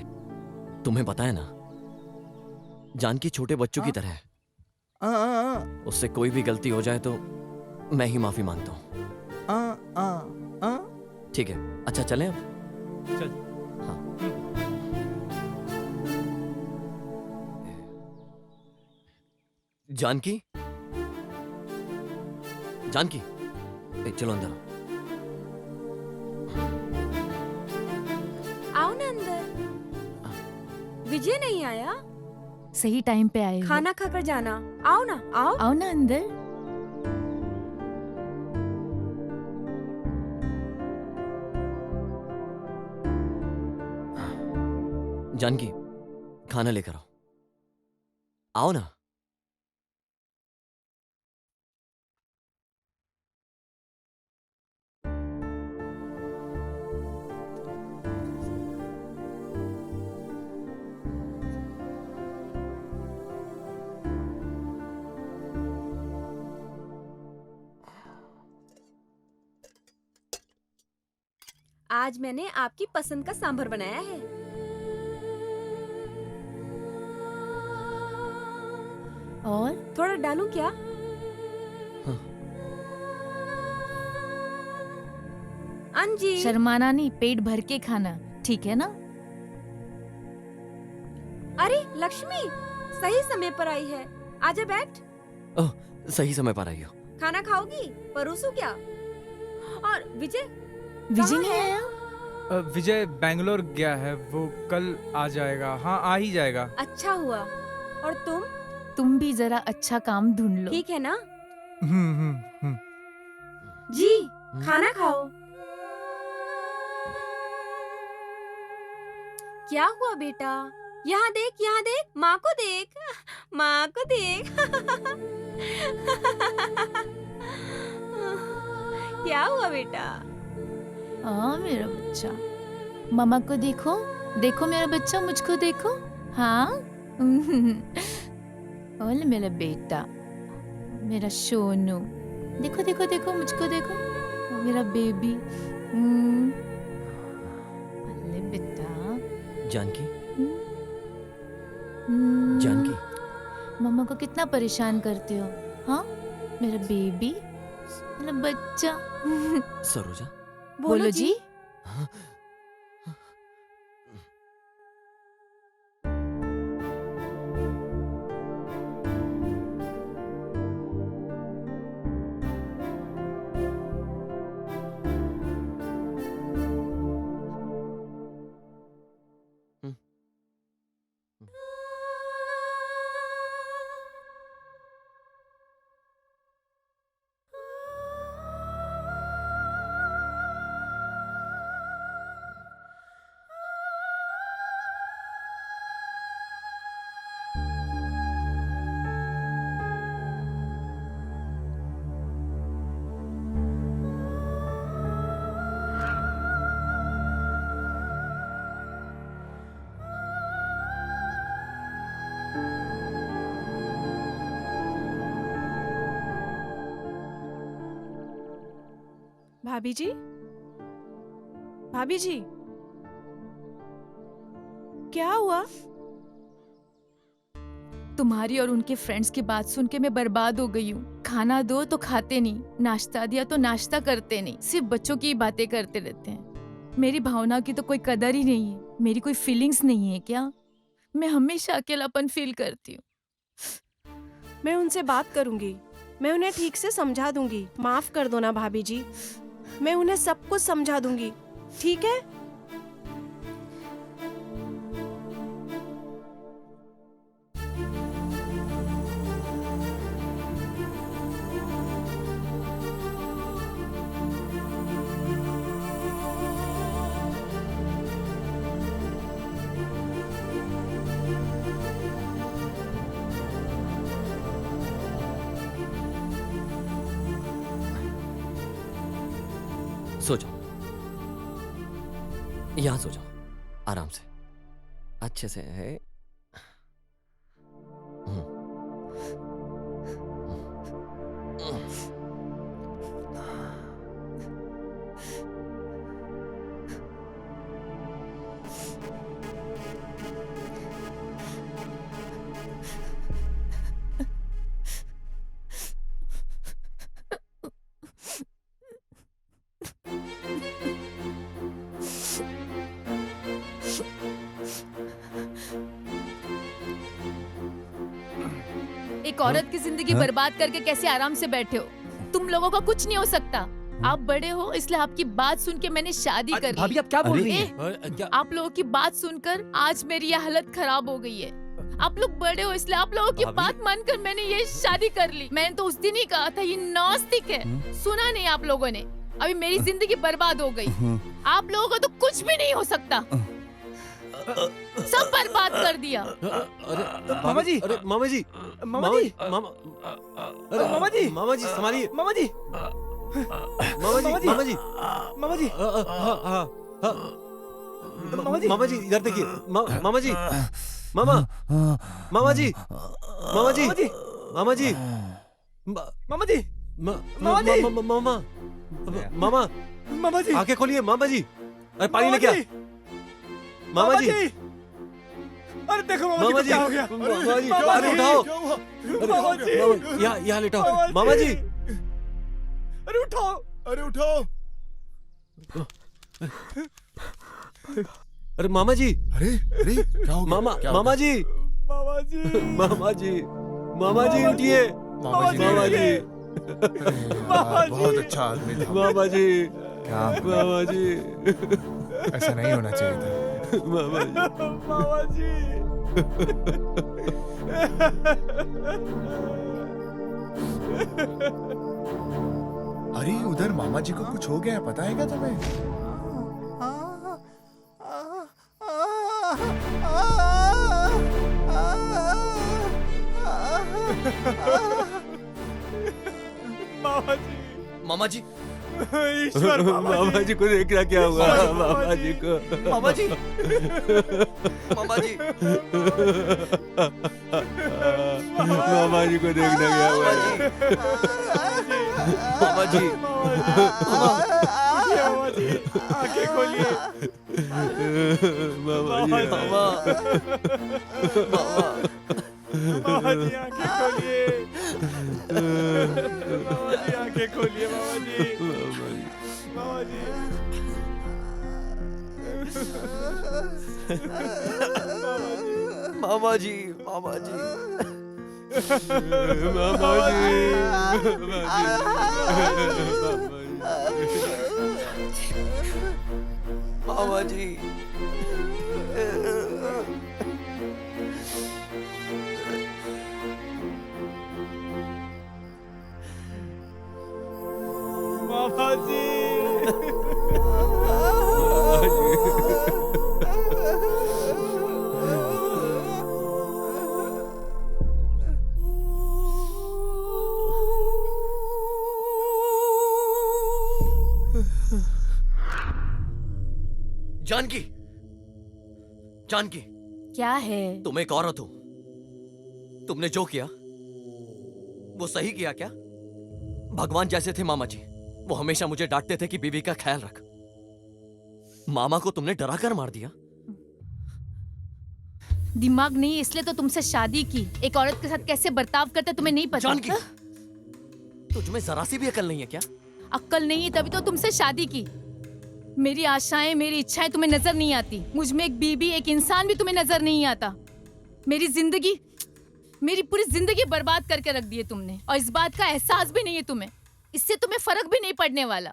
तुम्हें पता है ना, जानकी छोटे बच्चों की तरह है। उससे कोई भी गलती हो जाए तो मैं ही माफी मांगता हूँ। ठीक है, अच्छा चलें अब। चल। हाँ। जानकी, जानकी, चलो अंदर आओ ना अंदर। विजय नहीं आया? सही टाइम पे आए हो। खाना खाकर जाना। आओ ना, आओ। आओ ना अंदर। जानकी, खाना लेकर आओ। आओ ना। आज मैंने आपकी पसंद का सांभर बनाया है। और थोड़ा डालूं क्या? हाँ। अंजी, शर्माना नहीं, पेट भर के खाना, ठीक है ना? अरे लक्ष्मी, सही समय पर आई है। आजा बैठ। ओह, सही समय पर आई हो। खाना खाओगी? परोसूं क्या? और विजय विजय कहाँ नहीं है? आया? विजय बैंगलोर गया है, वो कल आ जाएगा। हाँ, आ ही जाएगा। अच्छा हुआ। और तुम? तुम भी जरा अच्छा काम ढूंढ लो। ठीक है ना? हम्म। जी, खाना खाओ। क्या हुआ बेटा? यहाँ देख, यहाँ देख, माँ को देख, माँ को देख। क्या हुआ बेटा? हाँ मेरा बच्चा, मामा को देखो, देखो मेरा बच्चा, मुझको देखो। हाँ ओले मेरा बेटा, मेरा सोनू, देखो देखो देखो, मुझको देखो, मेरा बेबी। अरे बेटा। जानकी, हम्म, जानकी, मम्मा को कितना परेशान करते हो? हाँ मेरा बेबी, मेरा बच्चा। सरोजा। बोलो जी। भाभी जी, भाभी जी, क्या हुआ? तुम्हारी और उनके फ्रेंड्स की बात सुन के मैं बर्बाद हो गई हूँ। खाना दो तो खाते नहीं, नाश्ता दिया तो नाश्ता करते नहीं, सिर्फ बच्चों की ही बातें करते रहते हैं। मेरी भावना की तो कोई कदर ही नहीं है, मेरी कोई फीलिंग्स नहीं है क्या? मैं हमेशा अकेलापन फील करती हूँ। मैं उनसे बात करूंगी, मैं उन्हें ठीक से समझा दूंगी। माफ कर दो ना भाभी जी, मैं उन्हें सब कुछ समझा दूंगी, ठीक है? सो जाओ, यहाँ सो जाओ, आराम से, अच्छे से है। एक औरत की जिंदगी बर्बाद करके कैसे आराम से बैठे हो? तुम लोगों का कुछ नहीं हो सकता। आप बड़े हो इसलिए आपकी बात सुन के मैंने शादी कर ली। भाभी आप क्या बोल रही ए, हैं? आप लोगों की बात सुनकर आज मेरी यह हालत खराब हो गई है। आप लोग बड़े हो इसलिए आप लोगों की बात मानकर मैंने ये शादी कर ली। मैंने तो उस दिन ही कहा था ये नास्तिक है, सुना नहीं आप लोगों ने। अभी मेरी जिंदगी बर्बाद हो गई। आप लोगों को तो कुछ भी नहीं हो सकता, सब बर्बाद कर दिया। अरे मामा जी, अरे मामा जी, मामा जी, मामा, अरे मामा जी, मामा जी संभालिए, मामा जी, मामा जी, मामा जी, मामा जी, हाँ, मामा जी, मामा जी इधर देखिए, मामा जी, मामा, मामा जी, मामा जी, मामा जी, मामा जी, मामा जी, मामा, मामा, मामा जी, आंखें खोलिए मामा जी। अरे पानी लेके आ मामा जी। अरे देखो मामा जी, क्या हो गया? मामा जी, अरे उठाओ, मामा जी, यहाँ लेटाओ मामा जी। अरे उठाओ, अरे उठाओ। अरे मामा जी, अरे अरे क्या हो गया? मामा, क्या हो मामा जी, मामा जी, मामा जी, मामा जी उठिए, गया? मामा जी, मामा जी, बहुत अच्छा आदमी था। मामा जी, क्या मामा जी। ऐसा नहीं होना चाहिए था। मामा जी अरे उधर मामा जी को कुछ हो गया है, पता है क्या तुम्हें? मामा जी ईश्वर मामा जी को देखना क्या हुआ मामा जी को मामा जी मामा जी मामा जी को देखना क्या हुआ मामा जी आंखें खोलिए। मामा जी मामा मामा जी आंखें खोलिए। मामा जी आंखें खोलिए। मामा जी मामा जी मामा जी मामा जी मामा मामा जी मामा जी जानकी जानकी क्या है? तुम एक औरत हो। तुमने जो किया वो सही किया क्या? भगवान जैसे थे मामा जी, वो हमेशा मुझे डांटते थे कि बीवी का ख्याल रख। मामा को तुमने डरा कर मार दिया। दिमाग नहीं इसलिए तो तुमसे शादी की। एक औरत के साथ कैसे बर्ताव करते तुम्हें नहीं पता? जानकी तुझमें जरा सी भी अकल नहीं है क्या? अक्कल नहीं है तभी तो तुमसे शादी की। मेरी आशाएं मेरी इच्छाएं तुम्हें नजर नहीं आती। मुझ में एक बीबी एक इंसान भी तुम्हें नजर नहीं आता। मेरी जिंदगी मेरी पूरी जिंदगी बर्बाद करके रख दी है तुमने, और इस बात का एहसास भी नहीं है तुम्हें। इससे तुम्हें फर्क भी नहीं पड़ने वाला।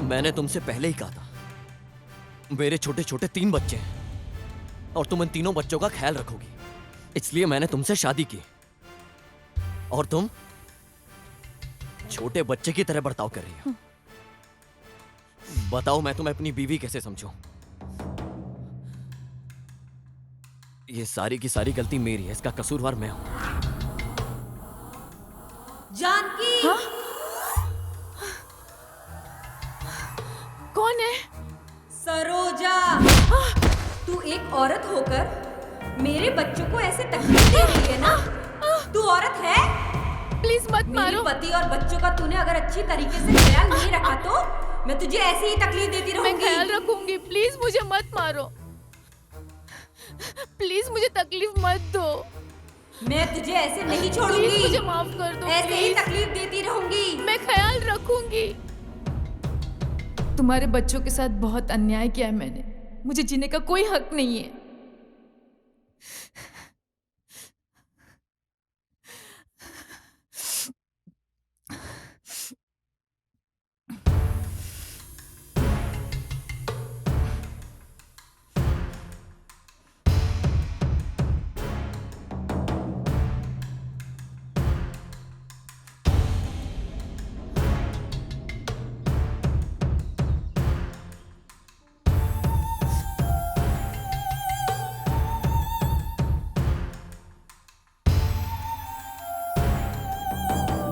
मैंने तुमसे पहले ही कहा था मेरे छोटे छोटे 3 बच्चे हैं और तुम इन तीनों बच्चों का ख्याल रखोगी, इसलिए मैंने तुमसे शादी की। और तुम छोटे बच्चे की तरह बर्ताव कर रही हो। बताओ मैं तुम्हें अपनी बीवी कैसे समझूं? ये सारी की सारी गलती मेरी है, इसका कसूरवार मैं हूं। जानकी कौन है? सरोजा, तू एक औरत होकर मेरे बच्चों को ऐसे तकलीफ दे रही है ना? तू औरत है? प्लीज मत मेरे मारो। पति और बच्चों का तूने अगर अच्छी तरीके से ख्याल नहीं रखा तो मैं तुझे ऐसे ही तकलीफ देती मैं रहूंगी। ख्याल रखूंगी। प्लीज मुझे मत मारो। प्लीज मुझे तकलीफ मत दो। मैं तुझे ऐसे नहीं प्लीज छोड़ूंगी। मुझे माफ कर दो। ऐसे ही प्लीज। तकलीफ देती रहूंगी। मैं ख्याल रखूंगी। तुम्हारे बच्चों के साथ बहुत अन्याय किया है मैंने। मुझे जीने का कोई हक नहीं है।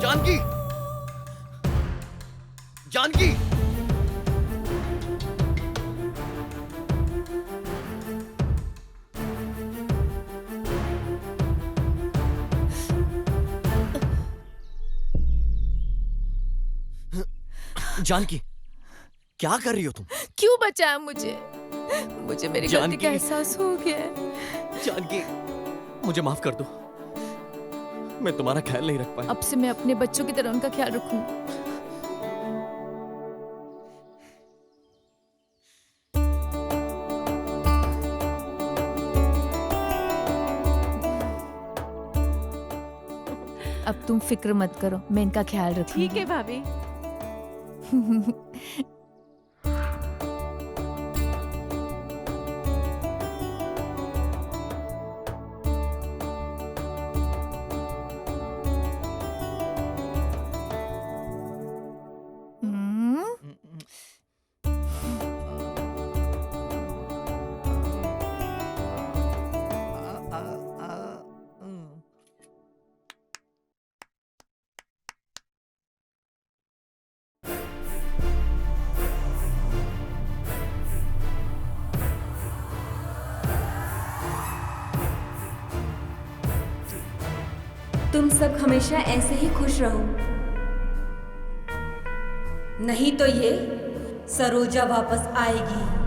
जानकी जानकी जानकी क्या कर रही हो तुम? क्यों बचाया मुझे? मुझे मेरी गलती जानकी। का एहसास हो गया है। जानकी मुझे माफ कर दो, मैं तुम्हारा ख्याल नहीं रख पाया। अब से मैं अपने बच्चों की तरह उनका ख्याल रखूंगी। अब तुम फिक्र मत करो, मैं इनका ख्याल रखूंगी। ठीक है भाभी। सब हमेशा ऐसे ही खुश रहो, नहीं तो ये सरोजा वापस आएगी।